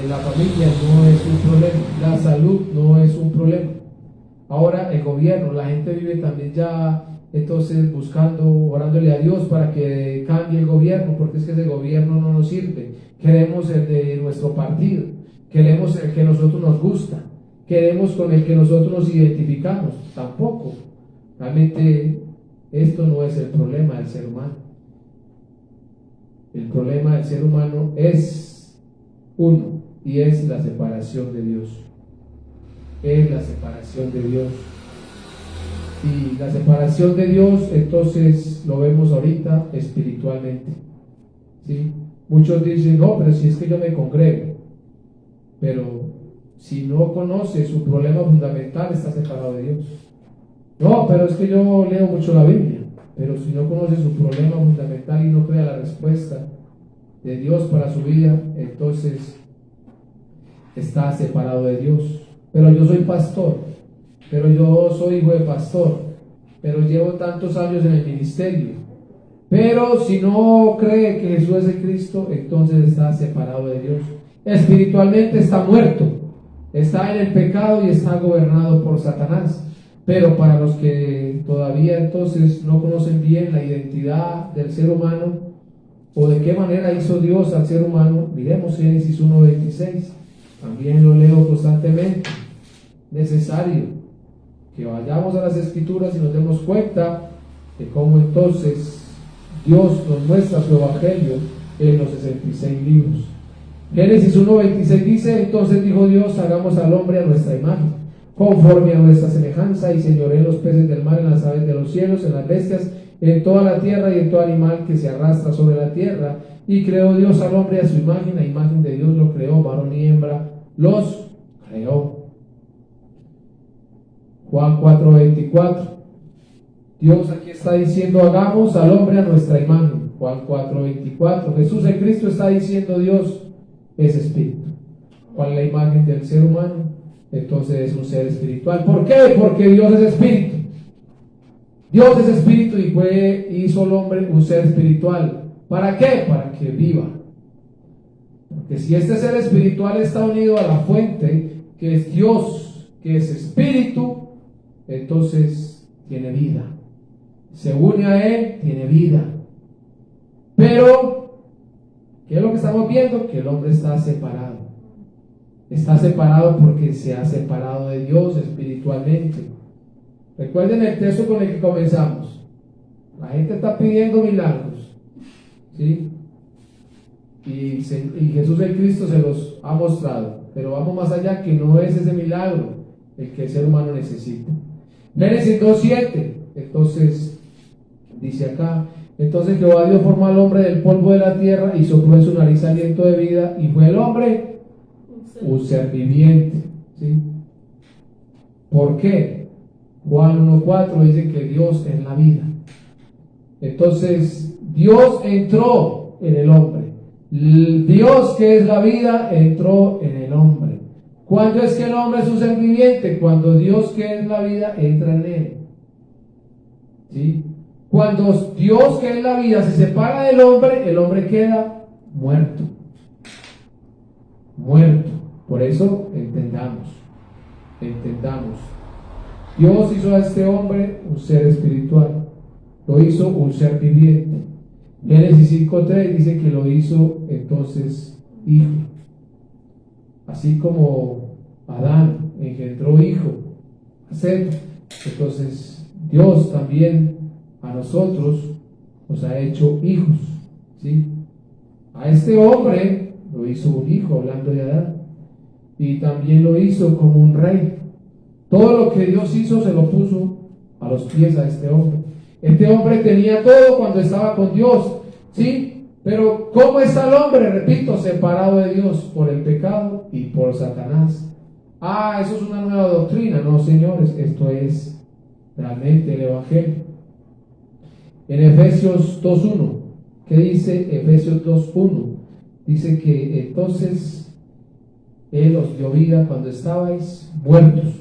la familia no es un problema, la salud no es un problema. Ahora el gobierno, la gente vive también ya entonces buscando, orándole a Dios para que cambie el gobierno, porque es que ese gobierno no nos sirve. Queremos el de nuestro partido, queremos el que a nosotros nos gusta, queremos con el que nosotros nos identificamos. Tampoco. Realmente esto no es el problema del ser humano. El problema del ser humano es uno, y es la separación de Dios. Es la separación de Dios. Y la separación de Dios, entonces lo vemos ahorita espiritualmente. ¿Sí? Muchos dicen, no, pero si es que yo me congrego. Pero si no conoce su problema fundamental, está separado de Dios. No, pero es que yo leo mucho la Biblia. Pero si no conoce su problema fundamental y no crea la respuesta de Dios para su vida, entonces está separado de Dios. Pero yo soy pastor, pero yo soy hijo de pastor, pero llevo tantos años en el ministerio. Pero si no cree que Jesús es el Cristo, entonces está separado de Dios. Espiritualmente está muerto, está en el pecado y está gobernado por Satanás. Pero para los que todavía entonces no conocen bien la identidad del ser humano o de qué manera hizo Dios al ser humano, miremos Génesis 1:26. También lo leo constantemente. Necesario que vayamos a las Escrituras y nos demos cuenta de cómo entonces Dios nos muestra su evangelio en los 66 libros. Génesis 1:26 dice: entonces dijo Dios, hagamos al hombre a nuestra imagen, conforme a nuestra semejanza, y señoree en los peces del mar, en las aves de los cielos, en las bestias, en toda la tierra y en todo animal que se arrastra sobre la tierra. Y creó Dios al hombre a su imagen, a imagen de Dios lo creó, varón y hembra los creó. Juan 4:24. Dios aquí está diciendo: hagamos al hombre a nuestra imagen. Juan 4:24. Jesús el Cristo está diciendo: Dios es espíritu. ¿Cuál es la imagen del ser humano? Entonces es un ser espiritual. ¿Por qué? Porque Dios es espíritu. Dios es espíritu y hizo al hombre un ser espiritual. ¿Para qué? Para que viva. Porque si este ser espiritual está unido a la fuente, que es Dios, que es espíritu, entonces tiene vida. Se une a Él, tiene vida. Pero, ¿qué es lo que estamos viendo? Que el hombre está separado. Está separado porque se ha separado de Dios espiritualmente. Recuerden el texto con el que comenzamos. La gente está pidiendo milagros, ¿sí? Y Jesús el Cristo se los ha mostrado. Pero vamos más allá, que no es ese milagro el que el ser humano necesita. Génesis 2:7. Entonces, dice acá: entonces Jehová Dios formó al hombre del polvo de la tierra y sopló en su nariz aliento de vida, y fue el hombre un ser viviente. ¿Sí? ¿Por qué? Juan 1:4 dice que Dios es la vida. Entonces Dios entró en el hombre. Dios, que es la vida, entró en el hombre. ¿Cuándo es que el hombre es un ser viviente? Cuando Dios, que es la vida, entra en él. ¿Sí? Cuando Dios, que es la vida, se separa del hombre, el hombre queda muerto. Muerto. Por eso entendamos. Dios hizo a este hombre un ser espiritual. Lo hizo un ser viviente. Génesis 5:3 dice que lo hizo entonces hijo. Así como Adán engendró hijo a Seth, entonces Dios también a nosotros nos ha hecho hijos. ¿Sí? A este hombre lo hizo un hijo, hablando de Adán, y también lo hizo como un rey. Todo lo que Dios hizo se lo puso a los pies a este hombre. Este hombre tenía todo cuando estaba con Dios, ¿sí? Pero ¿cómo está el hombre? Repito, separado de Dios por el pecado y por Satanás. Eso es una nueva doctrina. No, señores, esto es realmente el Evangelio. En Efesios 2:1, ¿qué dice Efesios 2:1? Dice que entonces Él os dio vida cuando estabais muertos.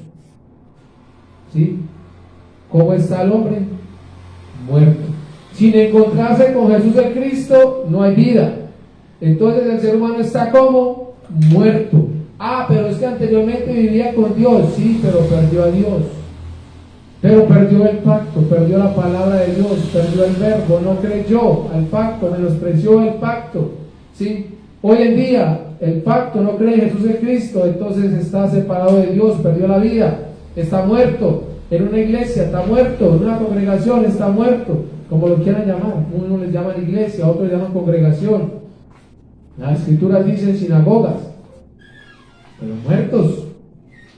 ¿Sí? ¿Cómo está el hombre? Muerto. Sin encontrarse con Jesús el Cristo, no hay vida. Entonces el ser humano está como muerto. Pero es que anteriormente vivía con Dios. Sí, pero perdió a Dios. Pero perdió el pacto, perdió la palabra de Dios, perdió el verbo, no creyó al pacto, menospreció el pacto. ¿Sí? Hoy en día el pacto no cree en Jesús el Cristo, entonces está separado de Dios, perdió la vida, está muerto. En una iglesia está muerto, en una congregación está muerto, como lo quieran llamar. Unos les llaman iglesia, otros les llaman congregación. Las escrituras dicen sinagogas, pero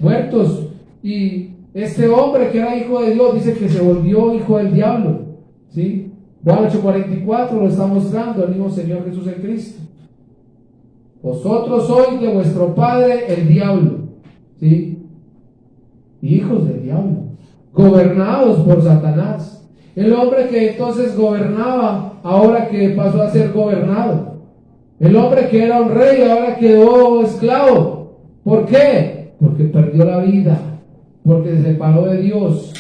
muertos. Y Este hombre que era hijo de Dios dice que se volvió hijo del diablo. ¿Sí? Juan 8:44 lo está mostrando el mismo Señor Jesús en Cristo. Vosotros sois de vuestro padre el diablo. ¿Sí? Hijos del diablo, gobernados por Satanás. El hombre que entonces gobernaba, ahora que pasó a ser gobernado. El hombre que era un rey, ahora quedó esclavo. ¿Por qué? Porque perdió la vida, porque se separó de Dios.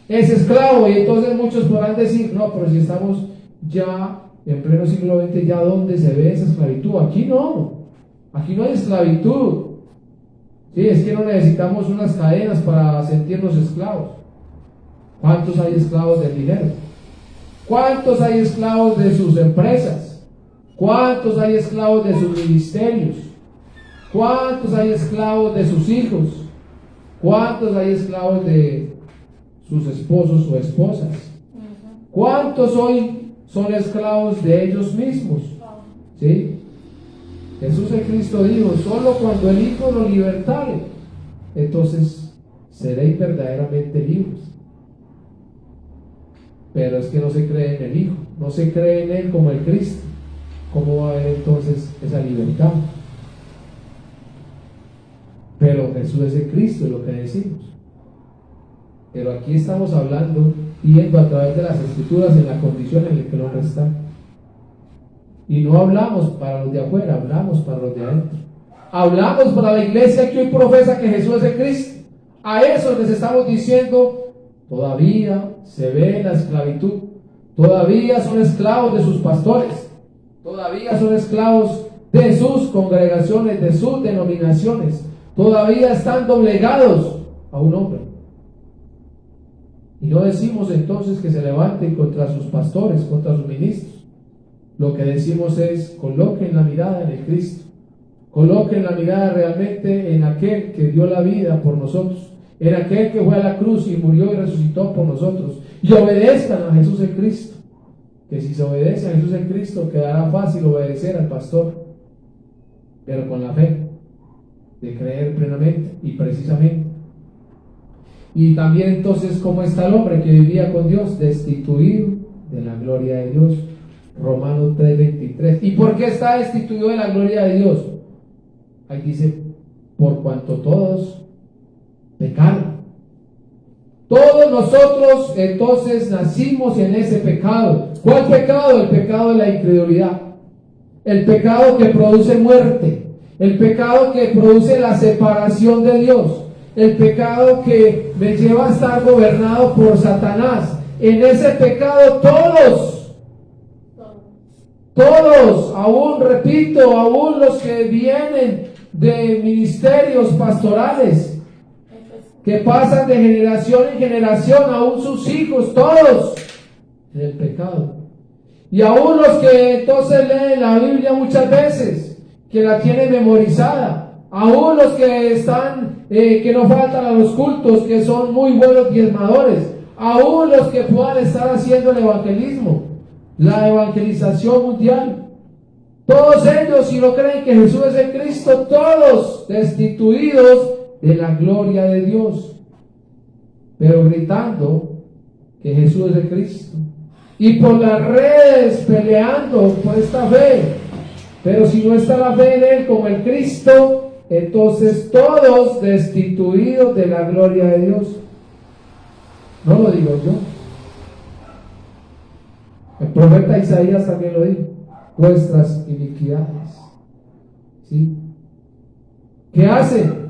Es esclavo, y entonces muchos podrán decir, no, pero si estamos ya en pleno siglo XX, ¿ya dónde se ve esa esclavitud? Aquí no hay esclavitud. Sí, es que no necesitamos unas cadenas para sentirnos esclavos. ¿Cuántos hay esclavos del dinero? ¿Cuántos hay esclavos de sus empresas? ¿Cuántos hay esclavos de sus ministerios? ¿Cuántos hay esclavos de sus hijos? ¿Cuántos hay esclavos de sus esposos o esposas? ¿Cuántos hoy son esclavos de ellos mismos? ¿Sí? Jesús el Cristo dijo, solo cuando el Hijo lo libertare, entonces seréis verdaderamente libres. Pero es que no se cree en el Hijo, no se cree en Él como el Cristo. ¿Cómo va a haber entonces esa libertad? Pero Jesús es el Cristo, es lo que decimos. Pero aquí estamos hablando, viendo a través de las Escrituras en la condición en la que el hombre está. Y no hablamos para los de afuera, hablamos para los de adentro. Hablamos para la iglesia que hoy profesa que Jesús es el Cristo. A eso les estamos diciendo, todavía se ve la esclavitud. Todavía son esclavos de sus pastores. Todavía son esclavos de sus congregaciones, de sus denominaciones. Todavía están doblegados a un hombre. Y no decimos entonces que se levanten contra sus pastores, contra sus ministros. Lo que decimos es, coloquen la mirada en el Cristo. Coloquen la mirada realmente en aquel que dio la vida por nosotros. En aquel que fue a la cruz y murió y resucitó por nosotros. Y obedezcan a Jesús en Cristo. Que si se obedece a Jesús en Cristo, quedará fácil obedecer al pastor. Pero con la fe de creer plenamente y precisamente. Y también entonces, ¿cómo está el hombre que vivía con Dios? Destituido de la gloria de Dios. Romanos 3:23. ¿Y por qué está destituido de la gloria de Dios? Ahí dice, por cuanto todos pecaron. Todos nosotros entonces nacimos en ese pecado. ¿Cuál pecado? El pecado de la incredulidad. El pecado que produce muerte. El pecado que produce la separación de Dios. El pecado que me lleva a estar gobernado por Satanás. En ese pecado todos, aún repito, aún los que vienen de ministerios pastorales, que pasan de generación en generación, aún sus hijos, todos en el pecado. Y aún los que entonces leen la Biblia muchas veces, que la tienen memorizada, aún los que están, que no faltan a los cultos, que son muy buenos diezmadores, aún los que puedan estar haciendo el evangelismo, la evangelización mundial, todos ellos, si no creen que Jesús es el Cristo, todos destituidos de la gloria de Dios, pero gritando que Jesús es el Cristo, y por las redes peleando por esta fe. Pero si no está la fe en Él como el Cristo, entonces todos destituidos de la gloria de Dios. No lo digo yo, el profeta Isaías también lo dijo: vuestras iniquidades. ¿Sí? ¿Qué hacen?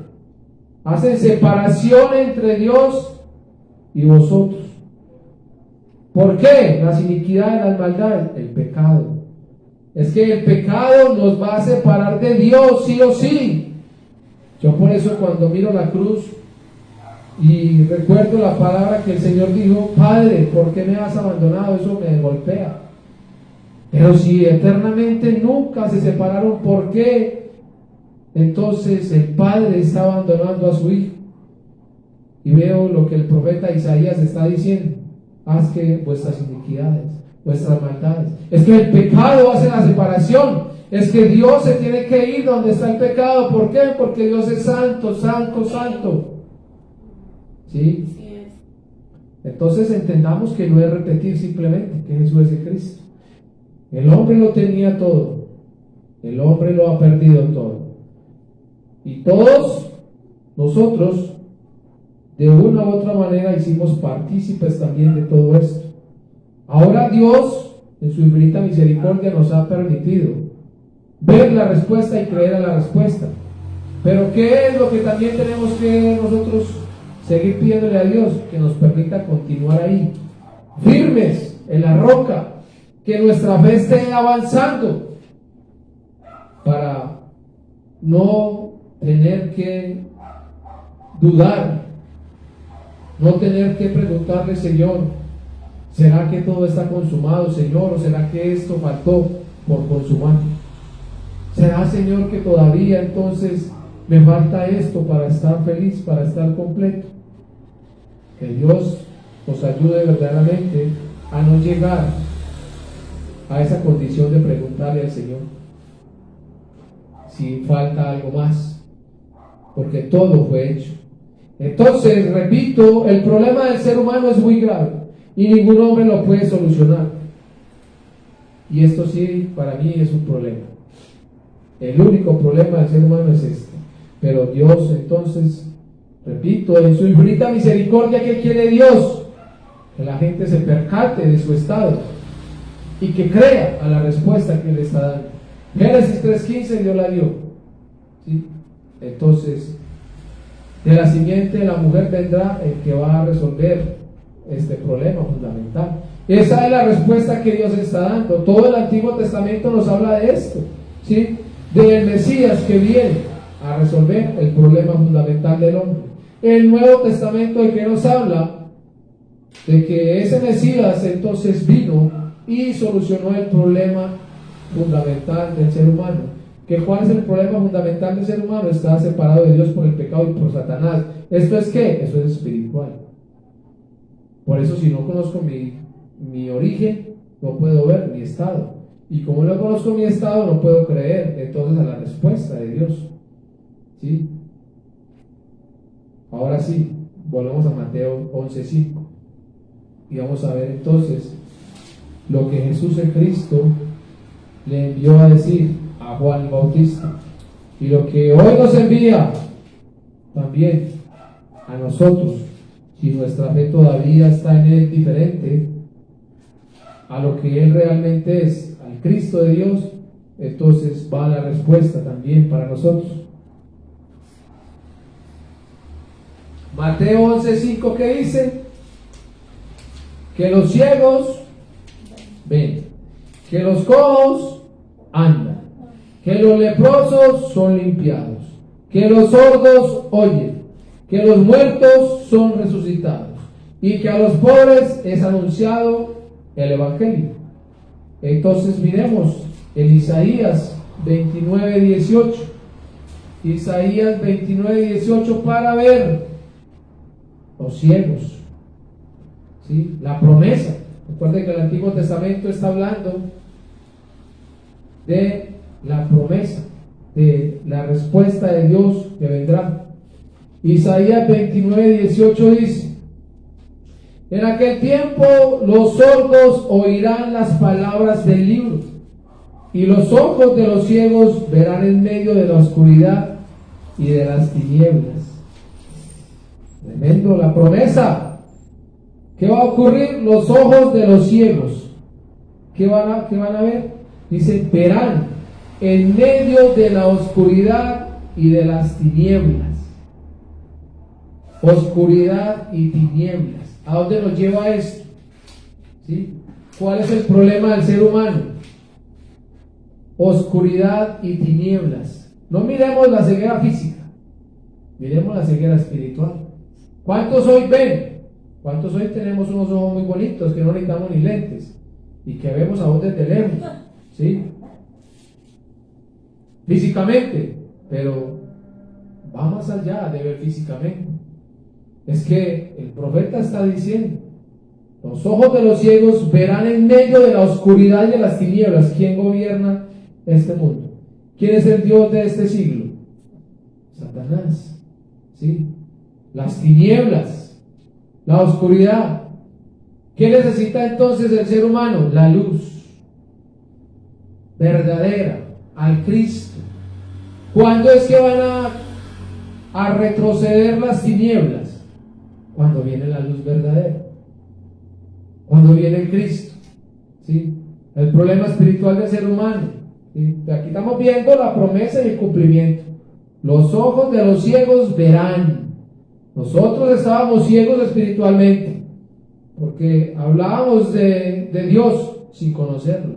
Hacen separación entre Dios y vosotros. ¿Por qué? Las iniquidades, las maldades, el pecado. Es que el pecado nos va a separar de Dios, sí o sí. Yo por eso cuando miro la cruz y recuerdo la palabra que el Señor dijo: Padre, ¿por qué me has abandonado? Eso me golpea. Pero si eternamente nunca se separaron, ¿por qué entonces el Padre está abandonando a su Hijo? Y veo lo que el profeta Isaías está diciendo: haz que vuestras iniquidades, vuestras maldades. Es que el pecado hace la separación. Es que Dios se tiene que ir donde está el pecado. ¿Por qué? Porque Dios es santo, santo, santo. ¿Sí? Entonces entendamos que no es repetir simplemente que Jesús es el Cristo. El hombre lo tenía todo, el hombre lo ha perdido todo, y todos nosotros de una u otra manera hicimos partícipes también de todo esto. Ahora Dios en su infinita misericordia nos ha permitido ver la respuesta y creer a la respuesta. Pero ¿qué es lo que también tenemos que nosotros seguir pidiéndole a Dios? Que nos permita continuar ahí, firmes en la roca, que nuestra fe esté avanzando, para no tener que dudar, no tener que preguntarle, Señor, ¿será que todo está consumado, Señor? ¿O será que esto faltó por consumar? ¿Será, Señor, que todavía entonces me falta esto para estar feliz, para estar completo? Que Dios nos ayude verdaderamente a no llegar a esa condición de preguntarle al Señor si falta algo más, porque todo fue hecho. Entonces, repito, el problema del ser humano es muy grave y ningún hombre lo puede solucionar. Y esto sí, para mí es un problema. El único problema del ser humano es este. Pero Dios, entonces, repito, en su infinita misericordia, ¿qué quiere Dios? Que la gente se percate de su estado y que crea a la respuesta que le está dando. Génesis 3:15 Dios la dio, ¿sí? Entonces, de la simiente de la mujer vendrá el que va a resolver este problema fundamental. Esa es la respuesta que Dios está dando. Todo el Antiguo Testamento nos habla de esto, ¿sí? Del Mesías que viene a resolver el problema fundamental del hombre. El Nuevo Testamento, el que nos habla de que ese Mesías entonces vino y solucionó el problema fundamental del ser humano. ¿Que cuál es el problema fundamental del ser humano? Está separado de Dios por el pecado y por Satanás. ¿Esto es qué? Eso es espiritual. Por eso, si no conozco mi origen, no puedo ver mi estado. Y como no conozco mi estado, no puedo creer entonces a la respuesta de Dios, ¿sí? Ahora sí, volvemos a Mateo 11:5 y vamos a ver entonces lo que Jesús el Cristo le envió a decir a Juan el Bautista, y lo que hoy nos envía también a nosotros, si nuestra fe todavía está en Él diferente a lo que Él realmente es, al Cristo de Dios, entonces va la respuesta también para nosotros. Mateo 11:5, ¿qué dice? Que los ciegos ven, que los cojos andan, que los leprosos son limpiados, que los sordos oyen, que los muertos son resucitados y que a los pobres es anunciado el Evangelio. Entonces miremos en Isaías 29:18, Isaías 29:18, para ver los ciegos, ¿sí? La promesa. Recuerden que el Antiguo Testamento está hablando de la promesa, de la respuesta de Dios que vendrá. Isaías 29:18 dice: en aquel tiempo los sordos oirán las palabras del libro, y los ojos de los ciegos verán en medio de la oscuridad y de las tinieblas. Tremendo la promesa. ¿Qué va a ocurrir? Los ojos de los ciegos, ¿qué van a ver? Dice, verán en medio de la oscuridad y de las tinieblas. Oscuridad y tinieblas. ¿A dónde nos lleva esto? ¿Sí? ¿Cuál es el problema del ser humano? Oscuridad y tinieblas. No miremos la ceguera física, miremos la ceguera espiritual. ¿Cuántos hoy ven? ¿Cuántos hoy tenemos unos ojos muy bonitos que no necesitamos ni lentes y que vemos aún desde lejos? ¿Sí? Físicamente, pero va más allá de ver físicamente. Es que el profeta está diciendo, los ojos de los ciegos verán en medio de la oscuridad y de las tinieblas. ¿Quién gobierna este mundo? ¿Quién es el Dios de este siglo? Satanás, ¿sí? Las tinieblas, la oscuridad. ¿Qué necesita entonces el ser humano? La luz verdadera, al Cristo. ¿Cuándo es que van a retroceder las tinieblas? Cuando viene la luz verdadera, cuando viene el Cristo, ¿sí? El problema espiritual del ser humano, ¿sí? Aquí estamos viendo la promesa y el cumplimiento. Los ojos de los ciegos verán. Nosotros estábamos ciegos espiritualmente, porque hablábamos de Dios sin conocerlo,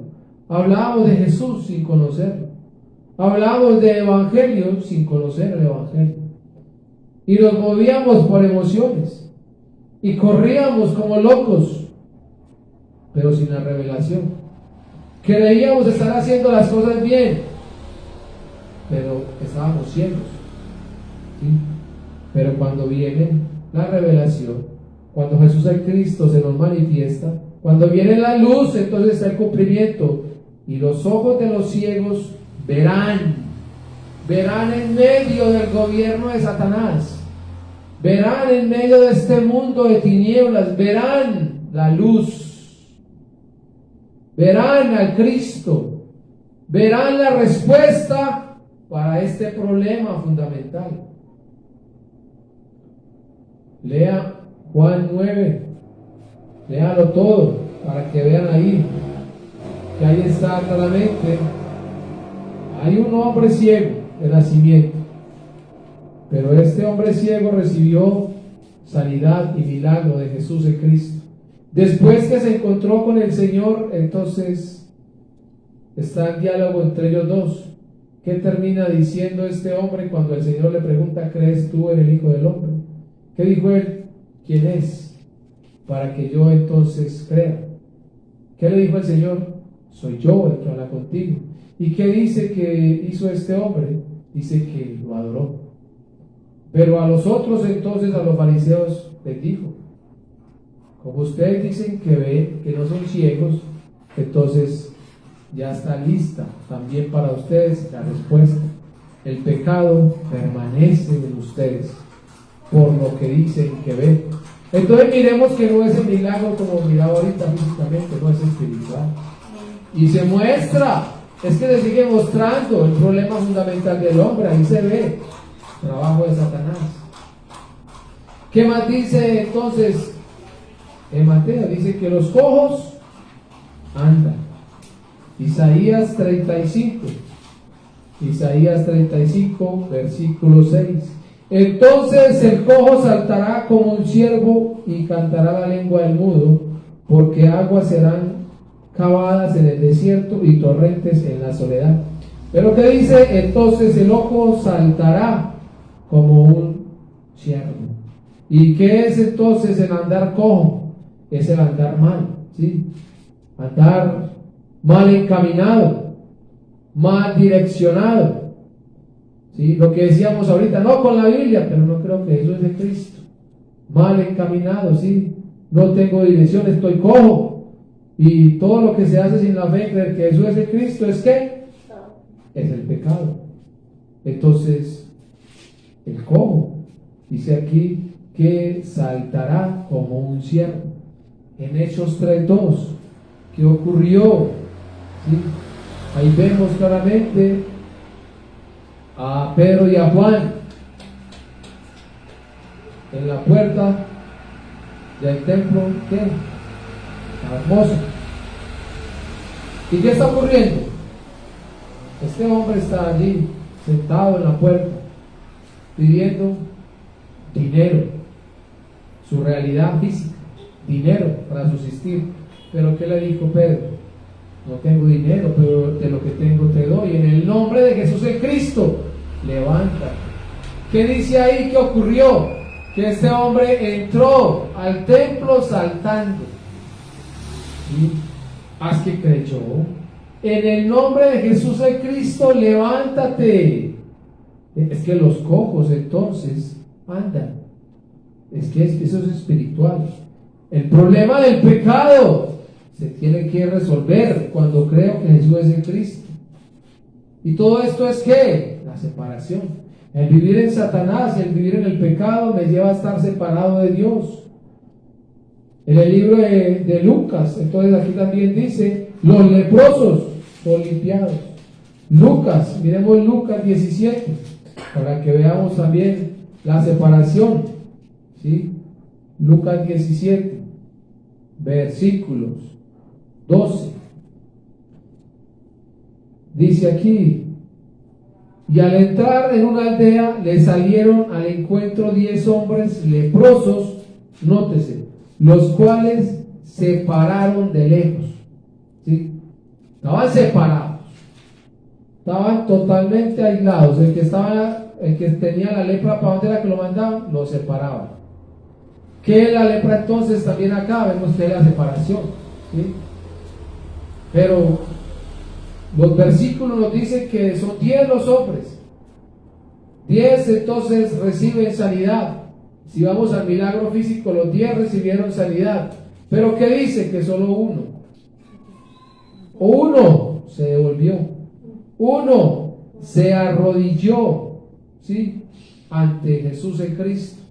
hablábamos de Jesús sin conocerlo, hablábamos de Evangelio sin conocer el Evangelio, y nos movíamos por emociones, y corríamos como locos, pero sin la revelación. Creíamos estar haciendo las cosas bien, pero estábamos ciegos, ¿sí? Pero cuando viene la revelación, cuando Jesús el Cristo se nos manifiesta, cuando viene la luz, entonces está el cumplimiento, y los ojos de los ciegos verán en medio del gobierno de Satanás, verán en medio de este mundo de tinieblas, verán la luz, verán al Cristo, verán la respuesta para este problema fundamental. Lea Juan 9, léalo todo para que vean ahí, que ahí está claramente. Hay un hombre ciego de nacimiento, pero este hombre ciego recibió sanidad y milagro de Jesús el Cristo. Después que se encontró con el Señor, entonces está el diálogo entre ellos dos. ¿Qué termina diciendo este hombre cuando el Señor le pregunta: ¿crees tú en el Hijo del Hombre? ¿Qué dijo él? ¿Quién es? Para que yo entonces crea. ¿Qué le dijo el Señor? Soy yo el que habla contigo. ¿Y qué dice que hizo este hombre? Dice que lo adoró. Pero a los otros entonces, a los fariseos, les dijo: como ustedes dicen que ven, que no son ciegos, entonces ya está lista también para ustedes la respuesta. El pecado permanece en ustedes por lo que dicen que ven. Entonces miremos que no es el milagro como miraba ahorita físicamente, no es espiritual. Y se muestra, es que se sigue mostrando el problema fundamental del hombre. Ahí se ve trabajo de Satanás. ¿Qué más dice entonces en Mateo? Dice que los cojos andan. Isaías 35, versículo 6. Entonces el cojo saltará como un ciervo y cantará la lengua del mudo, porque aguas serán cavadas en el desierto y torrentes en la soledad. Pero ¿qué dice? Entonces el ojo saltará como un ciervo. ¿Y qué es entonces el andar cojo? Es el andar mal, ¿sí? Andar mal encaminado, mal direccionado. ¿Sí? Lo que decíamos ahorita, no con la Biblia, pero no creo que eso es de Cristo. Mal encaminado, ¿sí? No tengo dirección, estoy cojo. Y todo lo que se hace sin la fe, creer que eso es de Cristo, ¿es qué? Es el pecado. Entonces, el cojo, dice aquí, que saltará como un ciervo. En Hechos 3:2, ¿qué ocurrió? ¿Sí? Ahí vemos claramente a Pedro y a Juan en la puerta del templo, ¿qué? Hermoso. ¿Y qué está ocurriendo? Este hombre está allí sentado en la puerta pidiendo dinero, su realidad física, dinero para subsistir. Pero ¿qué le dijo Pedro? No tengo dinero, pero de lo que tengo te doy. En el nombre de Jesús el Cristo, levántate. ¿Qué dice ahí que ocurrió? Que este hombre entró al templo saltando. ¿Sí? Haz que creyó. En el nombre de Jesús el Cristo, levántate. Es que los cojos entonces andan. Es que eso es espiritual. El problema del pecado se tiene que resolver cuando creo que Jesús es el Cristo. Y todo esto es ¿qué? La separación. El vivir en Satanás y el vivir en el pecado me lleva a estar separado de Dios. En el libro de Lucas, entonces aquí también dice, los leprosos son limpiados. Lucas, miremos Lucas 17, para que veamos también la separación, ¿sí? Lucas 17, versículos 12. Dice aquí, y al entrar en una aldea le salieron al encuentro 10 hombres leprosos, nótese, los cuales se pararon de lejos, ¿sí? Estaban separados, estaban totalmente aislados. El que tenía la lepra, ¿para dónde era que lo mandaban? Lo separaban. ¿Qué es la lepra entonces? También acá vemos que es la separación, ¿sí? Pero los versículos nos dicen que son 10 los hombres, 10 entonces reciben sanidad. Si vamos al milagro físico, los 10 recibieron sanidad. Pero ¿qué dice? Que solo uno se devolvió, uno se arrodilló, ¿sí?, ante Jesús en Cristo.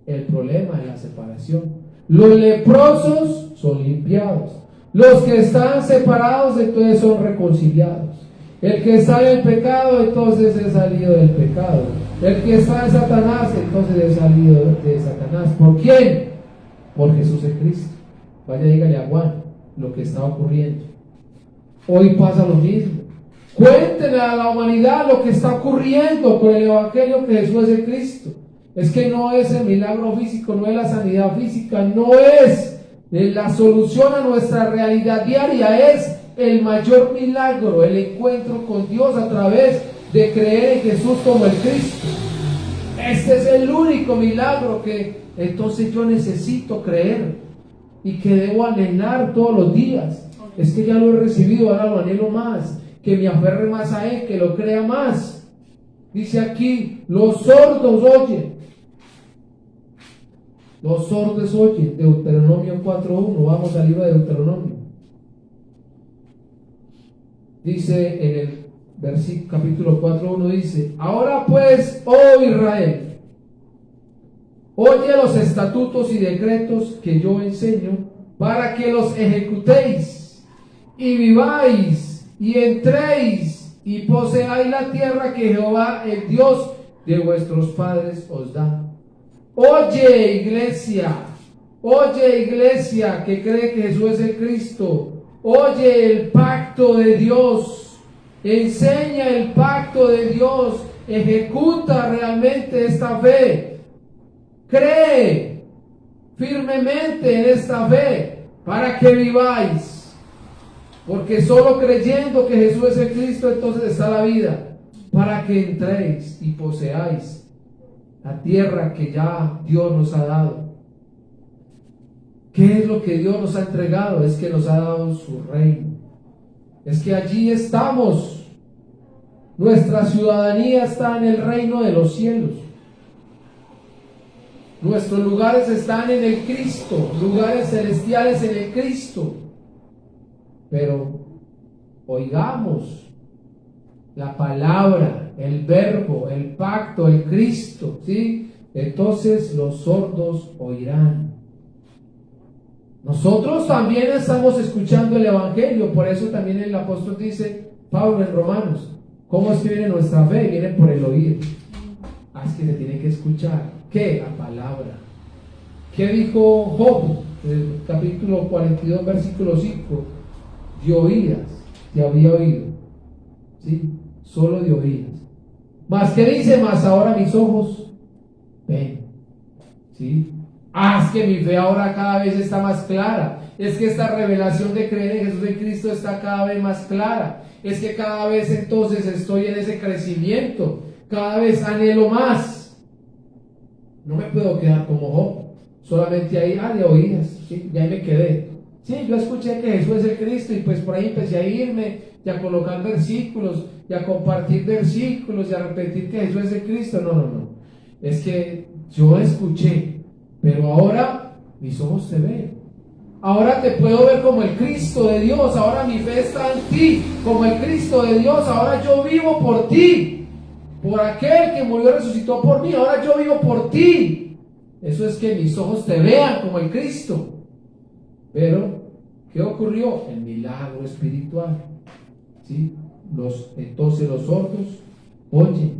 El problema es la separación. Los leprosos son limpiados, los que están separados entonces son reconciliados. El que está en el pecado entonces es salido del pecado. El que está en Satanás entonces es salido de Satanás. ¿Por quién? Por Jesús en Cristo. Vaya, dígale a Juan lo que está ocurriendo. Hoy pasa lo mismo. Cuéntenle a la humanidad lo que está ocurriendo con el evangelio que Jesús es el Cristo. Es que no es el milagro físico, no es la sanidad física, no es la solución a nuestra realidad diaria, es el mayor milagro, el encuentro con Dios a través de creer en Jesús como el Cristo. Este es el único milagro que entonces yo necesito creer y que debo anhelar todos los días. Es que ya lo he recibido, ahora lo anhelo más, que me aferre más a Él, que lo crea más. Dice aquí, los sordos oyen. Los sordos oyen, Deuteronomio 4:1. Vamos al libro de Deuteronomio. Dice en el versículo capítulo 4:1, dice: ahora pues, oh Israel, oye los estatutos y decretos que yo enseño, para que los ejecutéis y viváis y entréis y poseáis la tierra que Jehová, el Dios de vuestros padres, os da. Oye iglesia que cree que Jesús es el Cristo, oye el pacto de Dios, enseña el pacto de Dios, ejecuta realmente esta fe, cree firmemente en esta fe para que viváis, porque solo creyendo que Jesús es el Cristo entonces está la vida, para que entréis y poseáis la tierra que ya Dios nos ha dado. ¿Qué es lo que Dios nos ha entregado? Es que nos ha dado su reino. Es que allí estamos. Nuestra ciudadanía está en el reino de los cielos. Nuestros lugares están en el Cristo, lugares celestiales en el Cristo. Pero oigamos la palabra, el verbo, el pacto, el Cristo, ¿sí? Entonces los sordos oirán. Nosotros también estamos escuchando el evangelio, por eso también el apóstol dice, Pablo en Romanos, ¿cómo es que viene nuestra fe? Viene por el oír. Es que se tiene que escuchar. ¿Qué? La palabra. ¿Qué dijo Job? El capítulo 42, versículo 5. De oídas te había oído, ¿sí? Solo de oídas. Más que dice, más ahora mis ojos ven, ¿sí? Es que mi fe ahora cada vez está más clara. Es que esta revelación de creer en Jesús en Cristo está cada vez más clara. Es que cada vez entonces estoy en ese crecimiento. Cada vez anhelo más. No me puedo quedar como Job, solamente ahí, de oídas, ¿sí? Y ahí me quedé. Sí, yo escuché que Jesús es el Cristo y pues por ahí empecé a irme y a colocar versículos y a compartir versículos y a repetir que Jesús es el Cristo. No. Es que yo escuché, pero ahora mis ojos te ven. Ahora te puedo ver como el Cristo de Dios. Ahora mi fe está en ti, como el Cristo de Dios. Ahora yo vivo por ti, por aquel que murió y resucitó por mí. Ahora yo vivo por ti. Eso es que mis ojos te vean como el Cristo. Pero, ¿qué ocurrió? El milagro espiritual. ¿Sí? Entonces los sordos oyen.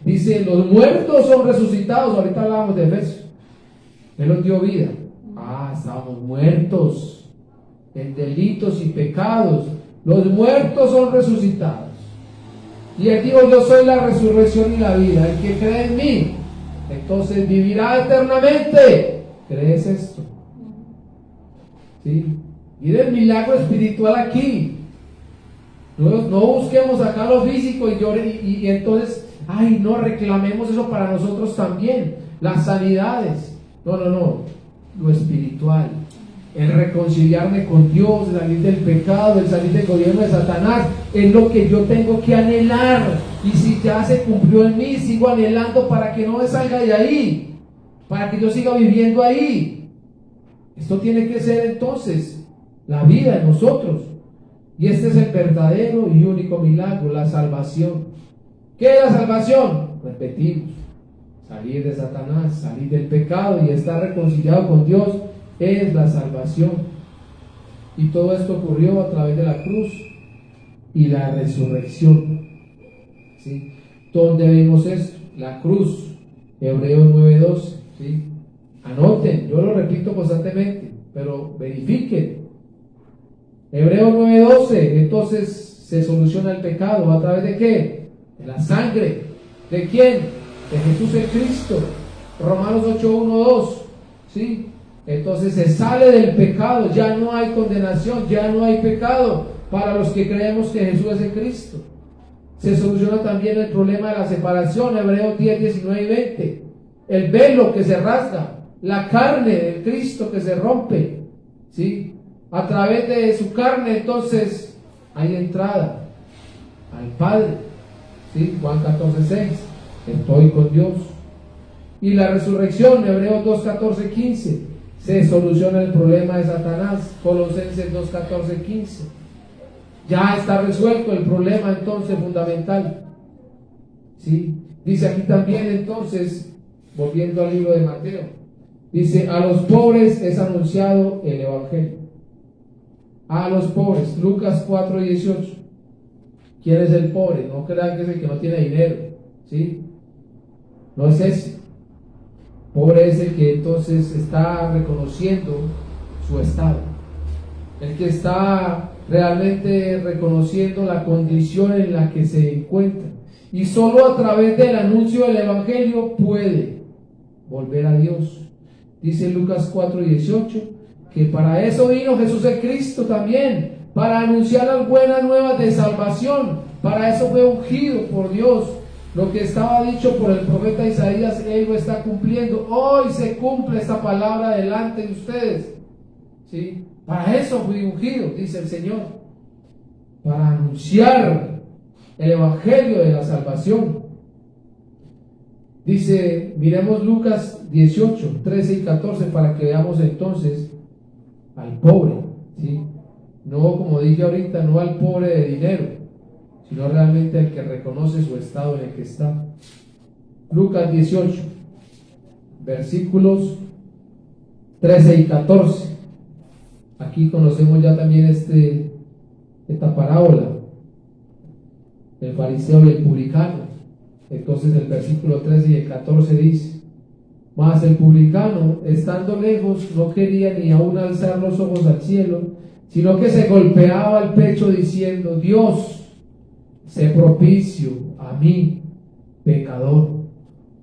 Dice, los muertos son resucitados. Ahorita hablábamos de Efesios. Él nos dio vida. Estábamos muertos en delitos y pecados. Los muertos son resucitados. Y Él dijo, yo soy la resurrección y la vida. El que cree en mí, entonces vivirá eternamente. ¿Crees esto? ¿Sí? Y del milagro espiritual aquí. No busquemos acá lo físico y entonces, no reclamemos eso para nosotros también. Las sanidades. No. Lo espiritual. El reconciliarme con Dios, el salir del pecado, el salir del gobierno de Satanás, es lo que yo tengo que anhelar. Y si ya se cumplió en mí, sigo anhelando para que no me salga de ahí, para que yo siga viviendo ahí. Esto tiene que ser entonces la vida de nosotros. Y este es el verdadero y único milagro, la salvación. ¿Qué es la salvación? Repetimos, salir de Satanás, salir del pecado y estar reconciliado con Dios es la salvación. Y todo esto ocurrió a través de la cruz y la resurrección. ¿Sí? ¿Dónde vemos esto? La cruz, Hebreos 9:12. ¿Sí? Anoten, yo lo repito constantemente, pero verifiquen. Hebreos 9:12, entonces se soluciona el pecado. ¿A través de qué? De la sangre. ¿De quién? De Jesús el Cristo. Romanos 8:1-2. ¿Sí? Entonces se sale del pecado, ya no hay condenación, ya no hay pecado para los que creemos que Jesús es el Cristo. Se soluciona también el problema de la separación, Hebreos 10:19-20. El velo que se rasga, la carne del Cristo que se rompe, ¿sí? A través de su carne entonces hay entrada al Padre, ¿sí? Juan 14:6, estoy con Dios. Y la resurrección, Hebreos 2:14-15, se soluciona el problema de Satanás, Colosenses 2:14-15. Ya está resuelto el problema entonces fundamental, ¿sí? Dice aquí también entonces, volviendo al libro de Mateo, dice, a los pobres es anunciado el Evangelio. A los pobres, Lucas 4:18. ¿Quién es el pobre? No crean que es el que no tiene dinero, ¿sí? No es ese. Pobre es el que entonces está reconociendo su estado, el que está realmente reconociendo la condición en la que se encuentra, y solo a través del anuncio del Evangelio puede volver a Dios. Dice Lucas 4:18 que para eso vino Jesús el Cristo también, para anunciar las buenas nuevas de salvación. Para eso fue ungido por Dios. Lo que estaba dicho por el profeta Isaías, Él lo está cumpliendo. Hoy se cumple esta palabra delante de ustedes, ¿sí? Para eso fui ungido, dice el Señor, para anunciar el Evangelio de la salvación. Dice, miremos Lucas 18:13-14 para que veamos entonces al pobre, ¿sí? No, como dije ahorita, no al pobre de dinero, sino realmente al que reconoce su estado en el que está. Lucas 18, versículos 13 y 14. Aquí conocemos ya también esta parábola, el fariseo y el publicano. Entonces el versículo 13 y el 14 dice, mas el publicano, estando lejos, no quería ni aún alzar los ojos al cielo, sino que se golpeaba el pecho diciendo, Dios, sé propicio a mí, pecador.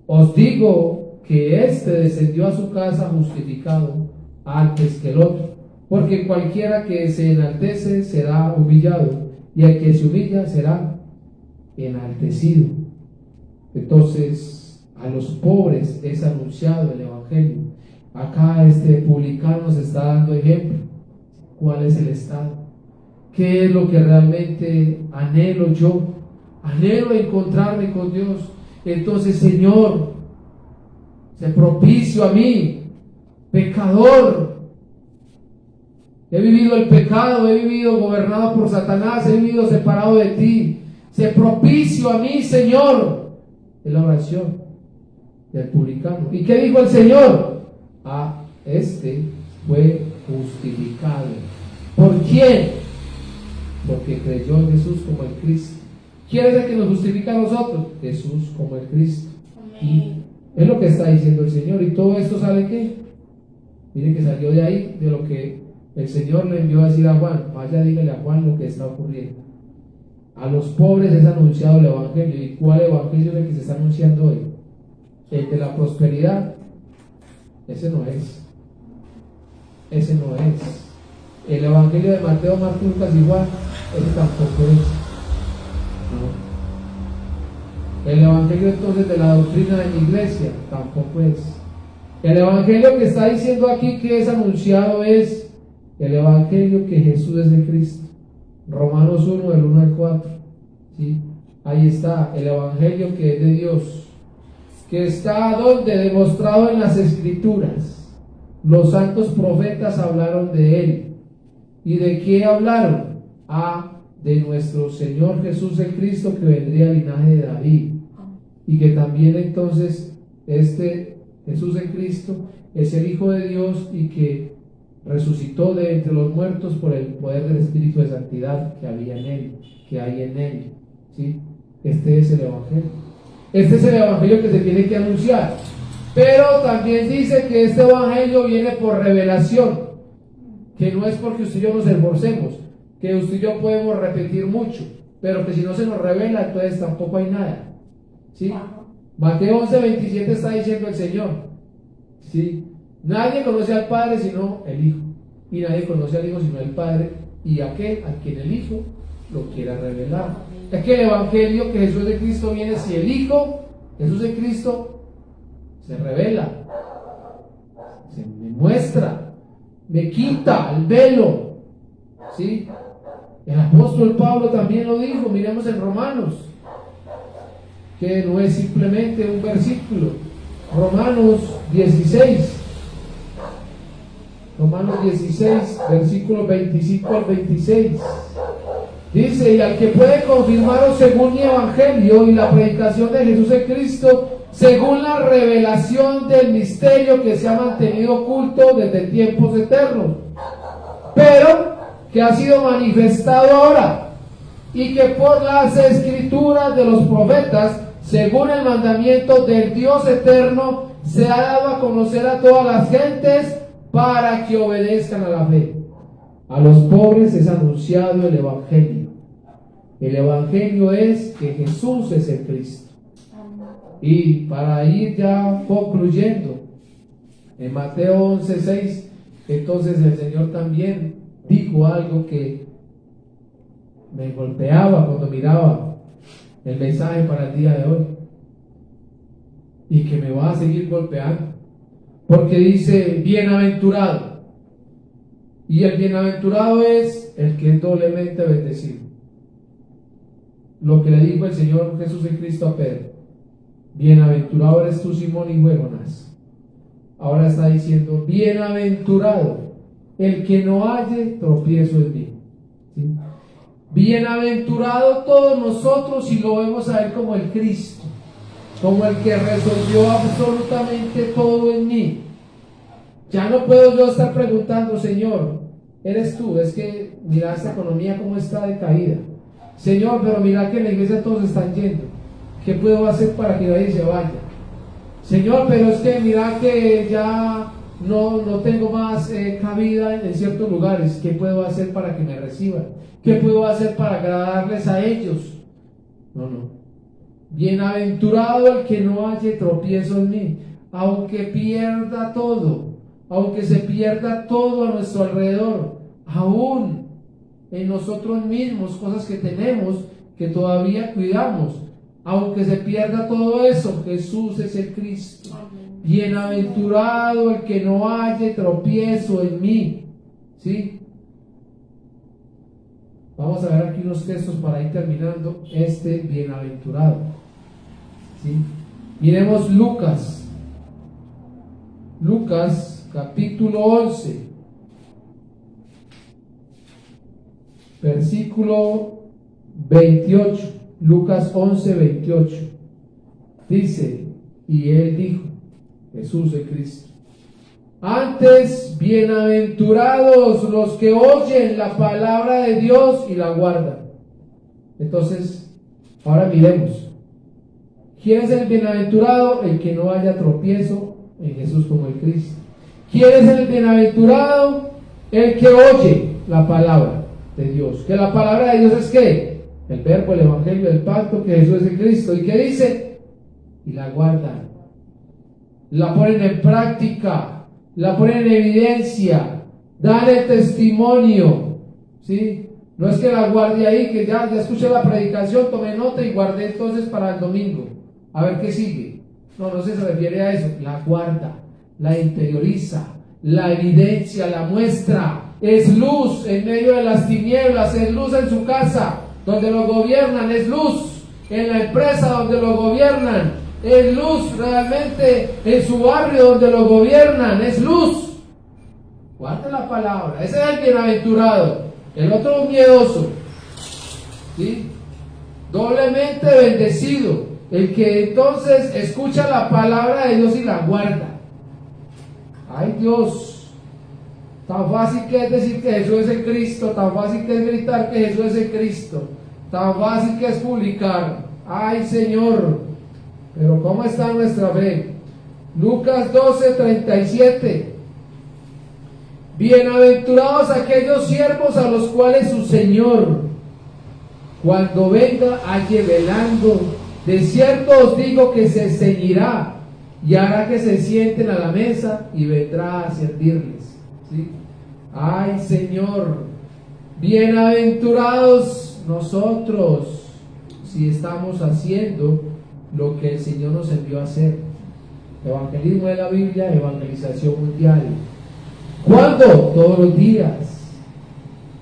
Os digo que éste descendió a su casa justificado antes que el otro, porque cualquiera que se enaltece será humillado, y el que se humilla será enaltecido. Entonces, a los pobres es anunciado el Evangelio. Acá este publicano nos está dando ejemplo. ¿Cuál es el estado? ¿Qué es lo que realmente anhelo yo? Anhelo encontrarme con Dios. Entonces, Señor, sé propicio a mí, pecador. He vivido el pecado, he vivido gobernado por Satanás, he vivido separado de ti. Sé propicio a mí, Señor. Es la oración del publicano. ¿Y qué dijo el Señor? Este fue justificado. ¿Por quién? Porque creyó en Jesús como el Cristo. ¿Quién es el que nos justifica a nosotros? Jesús como el Cristo. Y es lo que está diciendo el Señor. ¿Y todo esto sale qué? Miren que salió de ahí, de lo que el Señor le envió a decir a Juan. Vaya, dígale a Juan lo que está ocurriendo. A los pobres es anunciado el Evangelio. ¿Y cuál Evangelio es el que se está anunciando hoy? El de la prosperidad. Ese no es. Ese no es. El Evangelio de Mateo, Marcos, Lucas y Juan, ese tampoco es. No. El Evangelio entonces de la doctrina de la iglesia, tampoco es. El Evangelio que está diciendo aquí que es anunciado es el Evangelio que Jesús es el Cristo. Romanos 1, del 1 al 4. ¿Sí? Ahí está el Evangelio que es de Dios, que está donde demostrado en las Escrituras. Los santos profetas hablaron de él. ¿Y de qué hablaron? De nuestro Señor Jesús el Cristo, que vendría al linaje de David, y que también entonces este Jesús el Cristo es el Hijo de Dios y que resucitó de entre los muertos por el poder del Espíritu de Santidad que había en él, que hay en él. ¿Sí? Este es el Evangelio. Este es el Evangelio que se tiene que anunciar. Pero también dice que este Evangelio viene por revelación, que no es porque usted y yo nos esforcemos, que usted y yo podemos repetir mucho, pero que si no se nos revela, entonces tampoco hay nada. ¿Sí? Mateo 11:27 está diciendo el Señor. ¿Sí? Nadie conoce al Padre sino el Hijo, y nadie conoce al Hijo sino el Padre, y aquel a quien el Hijo lo quiera revelar. Es que el Evangelio que Jesús de Cristo viene si el Hijo, Jesús de Cristo, se revela, se me muestra, me quita el velo. ¿Sí? El apóstol Pablo también lo dijo, miremos en Romanos, que no es simplemente un versículo. Romanos 16, versículos 25 al 26. Dice: y al que puede confirmaros según mi evangelio y la predicación de Jesús en Cristo, según la revelación del misterio que se ha mantenido oculto desde tiempos eternos, pero que ha sido manifestado ahora, y que por las escrituras de los profetas, según el mandamiento del Dios eterno, se ha dado a conocer a todas las gentes para que obedezcan a la fe. A los pobres es anunciado el Evangelio. El Evangelio es que Jesús es el Cristo. Y para ir ya concluyendo, en Mateo 11:6, entonces el Señor también dijo algo que me golpeaba cuando miraba el mensaje para el día de hoy, y que me va a seguir golpeando, porque dice bienaventurado, y el bienaventurado es el que es doblemente bendecido. Lo que le dijo el Señor Jesús en Cristo a Pedro: bienaventurado eres tú, Simón, hijo de Jonás. Ahora está diciendo: bienaventurado el que no halle tropiezo en mí. ¿Sí? Bienaventurado todos nosotros si lo vemos a él como el Cristo, como el que resolvió absolutamente todo en mí. Ya no puedo yo estar preguntando: Señor, eres tú, es que mira esta economía cómo está decaída. Señor, pero mira que en la iglesia todos están yendo, ¿qué puedo hacer para que nadie se vaya? Señor, pero es que mira que ya no tengo más cabida en ciertos lugares, ¿qué puedo hacer para que me reciban? ¿Qué puedo hacer para agradarles a ellos? No. Bienaventurado el que no halle tropiezo en mí, aunque pierda todo, aunque se pierda todo a nuestro alrededor, aún en nosotros mismos, cosas que tenemos, que todavía cuidamos, aunque se pierda todo eso, Jesús es el Cristo. Bienaventurado el que no halle tropiezo en mí. ¿Sí? Vamos a ver aquí unos textos para ir terminando este bienaventurado. ¿Sí? Miremos Lucas capítulo 11, versículo 28. Lucas 11:28 dice: y él dijo, Jesús el Cristo, Antes, bienaventurados los que oyen la palabra de Dios y la guardan. Entonces, ahora miremos. ¿Quién es el bienaventurado? El que no haya tropiezo en Jesús como el Cristo. ¿Quién es el bienaventurado? El que oye la palabra de Dios. Que la palabra de Dios es ¿qué? El verbo, el evangelio, el pacto, que Jesús es el Cristo. ¿Y qué dice? Y la guardan. La ponen en práctica, la ponen en evidencia, dan el testimonio, ¿sí? No es que la guarde ahí, que ya escuché la predicación, tomé nota y guardé entonces para el domingo, a ver qué sigue. No se refiere a eso, la guarda, la interioriza, la evidencia, la muestra, es luz en medio de las tinieblas, es luz en su casa, donde lo gobiernan, es luz en la empresa donde lo gobiernan, es luz realmente en su barrio donde lo gobiernan, es luz. Guarda la palabra, ese es el bienaventurado. El otro un miedoso, ¿sí? Doblemente bendecido, el que entonces escucha la palabra de Dios y la guarda. Ay Dios, tan fácil que es decir que Jesús es el Cristo, tan fácil que es gritar que Jesús es el Cristo, tan fácil que es publicar. Ay Señor, pero ¿cómo está nuestra fe? Lucas 12:37. Bienaventurados aquellos siervos a los cuales su Señor, cuando venga, halle velando. De cierto os digo que se ceñirá y hará que se sienten a la mesa y vendrá a servirles. ¿Sí? Ay Señor, bienaventurados nosotros si estamos haciendo lo que el Señor nos envió a hacer. Evangelismo de la Biblia, evangelización mundial. ¿Cuándo? Todos los días.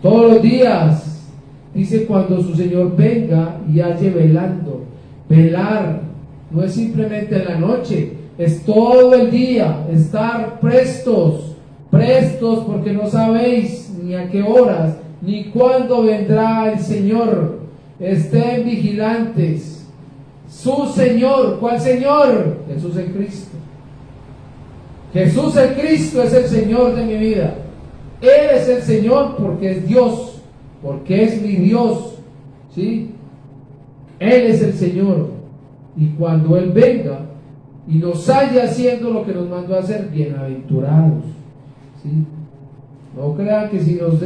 Todos los días. Dice cuando su Señor venga y halle velando. Velar no es simplemente en la noche, es todo el día. Estar prestos, porque no sabéis ni a qué horas ni cuándo vendrá el Señor. Estén vigilantes. Su Señor, ¿cuál Señor? Jesús el Cristo. Jesús el Cristo es el Señor de mi vida. Él es el Señor porque es Dios, porque es mi Dios, ¿sí? Él es el Señor. Y cuando Él venga y nos haya haciendo lo que nos mandó a hacer, bienaventurados, ¿sí? No crean que si nos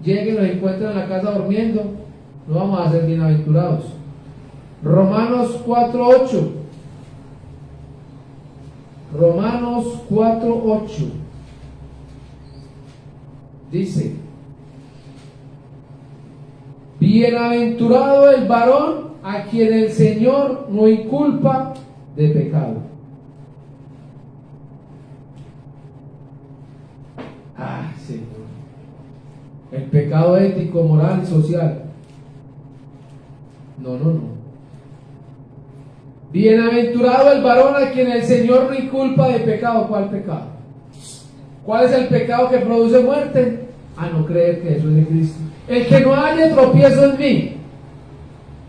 lleguen y nos encuentran en la casa durmiendo, no vamos a ser bienaventurados. Romanos 4:8. Romanos 4:8 dice: bienaventurado el varón a quien el Señor no inculpa de pecado. Ah, Señor. El pecado ético, moral y social. No. Bienaventurado el varón a quien el Señor no inculpa de pecado. ¿Cuál pecado? ¿Cuál es el pecado que produce muerte? A no creer que Jesús es el Cristo. El que no haya tropiezo en mí.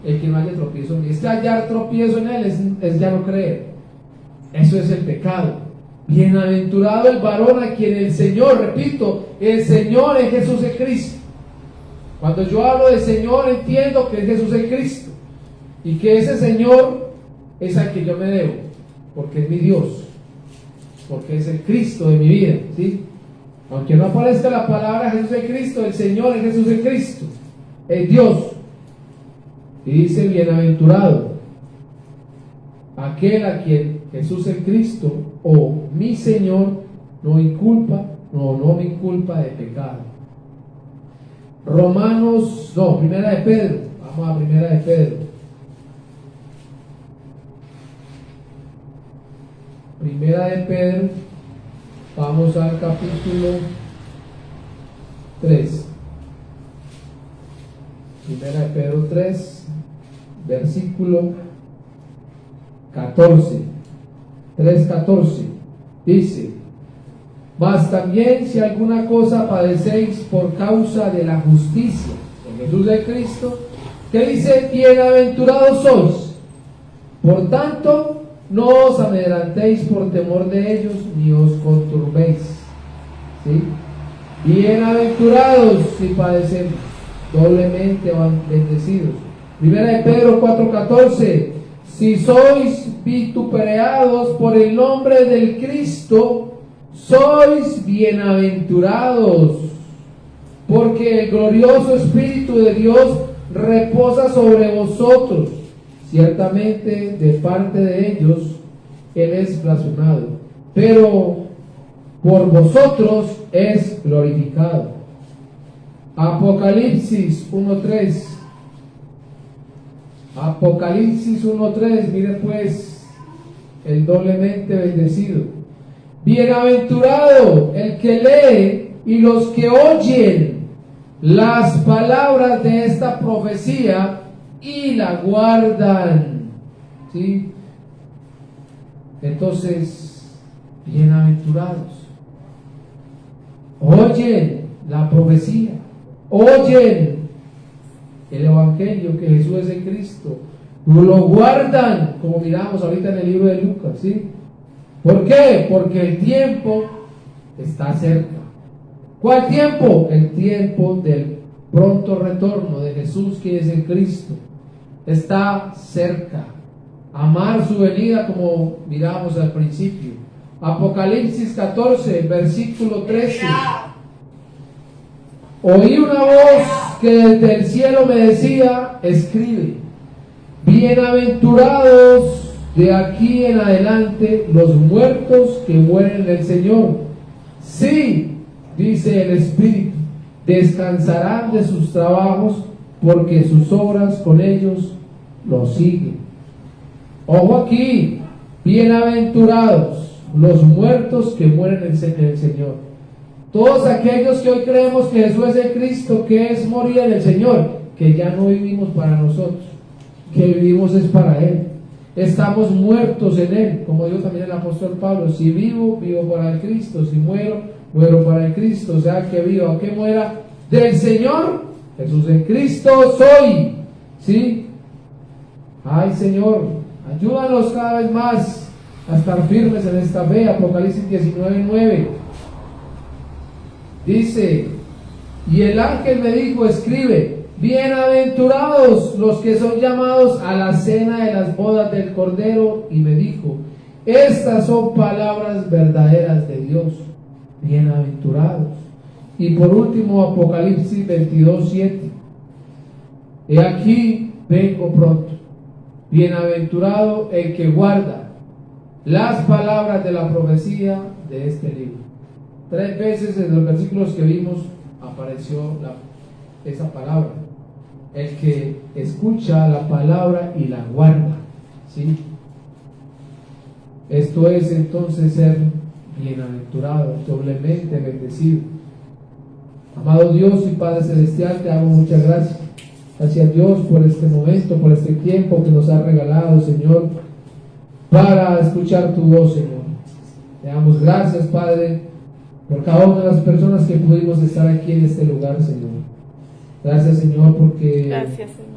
El que no haya tropiezo en mí. Este hallar tropiezo en Él es ya no creer. Eso es el pecado. Bienaventurado el varón a quien el Señor, repito, el Señor es Jesús el Cristo. Cuando yo hablo de Señor entiendo que es Jesús el Cristo. Y que ese Señor es al que yo me debo, porque es mi Dios, porque es el Cristo de mi vida, ¿sí? Aunque no aparezca la palabra Jesús el Cristo, el Señor es Jesús el Cristo, es Dios. Y dice bienaventurado aquel a quien Jesús el Cristo o mi Señor no me inculpa de pecado. Primera de Pedro, vamos a Primera de Pedro. Primera de Pedro, vamos al capítulo 3. Primera de Pedro 3, versículo 14. 3:14. Dice: mas también si alguna cosa padecéis por causa de la justicia de Jesús de Cristo, que dice: bienaventurados sois. Por tanto, no os amedrentéis por temor de ellos, ni os conturbéis. ¿Sí? Bienaventurados si padecemos, doblemente bendecidos. Primera de Pedro 4:14, si sois vituperados por el nombre del Cristo, sois bienaventurados, porque el glorioso Espíritu de Dios reposa sobre vosotros. Ciertamente de parte de ellos Él es blasfemado, pero por vosotros es glorificado. Apocalipsis 1:3. Apocalipsis 1:3, mire pues, el doblemente bendecido. Bienaventurado el que lee y los que oyen las palabras de esta profecía y la guardan. ¿Sí? Entonces, bienaventurados. Oyen la profecía, oyen el evangelio que Jesús es el Cristo, lo guardan, como miramos ahorita en el libro de Lucas, ¿sí? ¿Por qué? Porque el tiempo está cerca. ¿Cuál tiempo? El tiempo del pronto retorno de Jesús, que es el Cristo, está cerca. Amar su venida, como miramos al principio. Apocalipsis 14, versículo 13. Oí una voz que desde el cielo me decía: escribe, bienaventurados de aquí en adelante los muertos que mueren en el Señor. Sí, dice el Espíritu, descansarán de sus trabajos, porque sus obras con ellos los siguen. Ojo aquí, bienaventurados los muertos que mueren en el Señor. Todos aquellos que hoy creemos que Jesús es el Cristo, que es morir en el Señor, que ya no vivimos para nosotros, que vivimos es para Él. Estamos muertos en Él, como dijo también el apóstol Pablo: si vivo, vivo para el Cristo; si muero, muero para el Cristo. O sea, que viva o que muera, del Señor Jesús el Cristo soy. ¿Sí? Ay, Señor, ayúdanos cada vez más a estar firmes en esta fe. Apocalipsis 19:9 dice: y el ángel me dijo: escribe, bienaventurados los que son llamados a la cena de las bodas del Cordero. Y me dijo: estas son palabras verdaderas de Dios. Bienaventurados. Y por último, Apocalipsis 22:7, he aquí vengo pronto. Bienaventurado el que guarda las palabras de la profecía de este libro. 3 veces en los versículos que vimos apareció esa palabra. El que escucha la palabra y la guarda. ¿Sí? Esto es entonces ser bienaventurado, doblemente bendecido. Amado Dios y Padre Celestial, te hago muchas gracias. Gracias, Dios, por este momento, por este tiempo que nos has regalado, Señor, para escuchar tu voz, Señor. Te damos gracias, Padre, por cada una de las personas que pudimos estar aquí en este lugar, Señor. Gracias, Señor, porque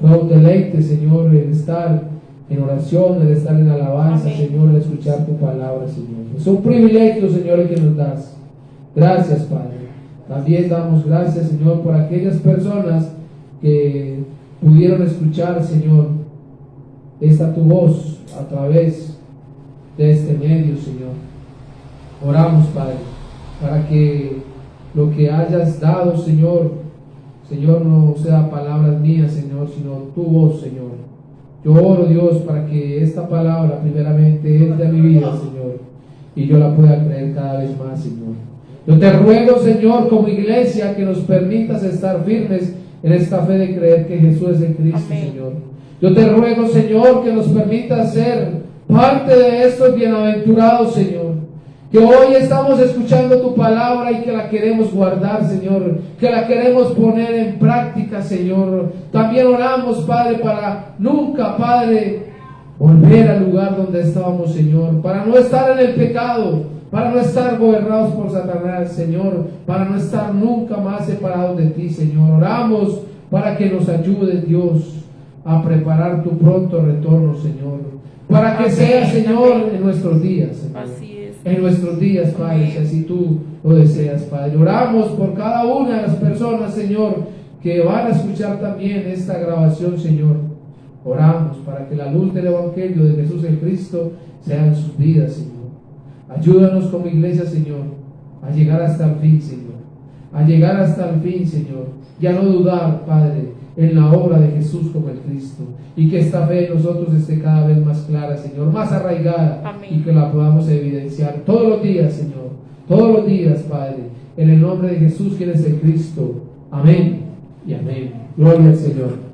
fue un deleite, Señor, el estar en oración, el estar en alabanza, amén, Señor, el escuchar tu palabra, Señor. Es un privilegio, Señor, el que nos das. Gracias, Padre. También damos gracias, Señor, por aquellas personas que pudieron escuchar, Señor, esta tu voz a través de este medio, Señor. Oramos, Padre, para que lo que hayas dado, Señor, no sea palabras mías, Señor, sino tu voz, Señor. Yo oro, Dios, para que esta palabra primeramente entre a mi vida, Señor, y yo la pueda creer cada vez más, Señor. Yo te ruego, Señor, como iglesia, que nos permitas estar firmes en esta fe de creer que Jesús es el Cristo, amén, Señor. Yo te ruego, Señor, que nos permitas ser parte de estos bienaventurados, Señor, que hoy estamos escuchando tu palabra y que la queremos guardar, Señor, que la queremos poner en práctica, Señor. También oramos, Padre, para nunca, Padre, volver al lugar donde estábamos, Señor, para no estar en el pecado, para no estar gobernados por Satanás, Señor, para no estar nunca más separados de ti, Señor. Oramos para que nos ayudes, Dios, a preparar tu pronto retorno, Señor, para que Amén, sea, Señor, amén. en nuestros días, Señor. Así es. En nuestros días, Padre, si así tú lo deseas, Padre. Oramos por cada una de las personas, Señor, que van a escuchar también esta grabación, Señor. Oramos para que la luz del Evangelio de Jesús el Cristo sea en sus vidas, Señor. Ayúdanos como iglesia, Señor, a llegar hasta el fin, Señor. A llegar hasta el fin, Señor. Y a no dudar, Padre, en la obra de Jesús como el Cristo. Y que esta fe en nosotros esté cada vez más clara, Señor, más arraigada. Amén. Y que la podamos evidenciar todos los días, Señor. Todos los días, Padre. En el nombre de Jesús, quien es el Cristo. Amén y amén. Gloria al Señor.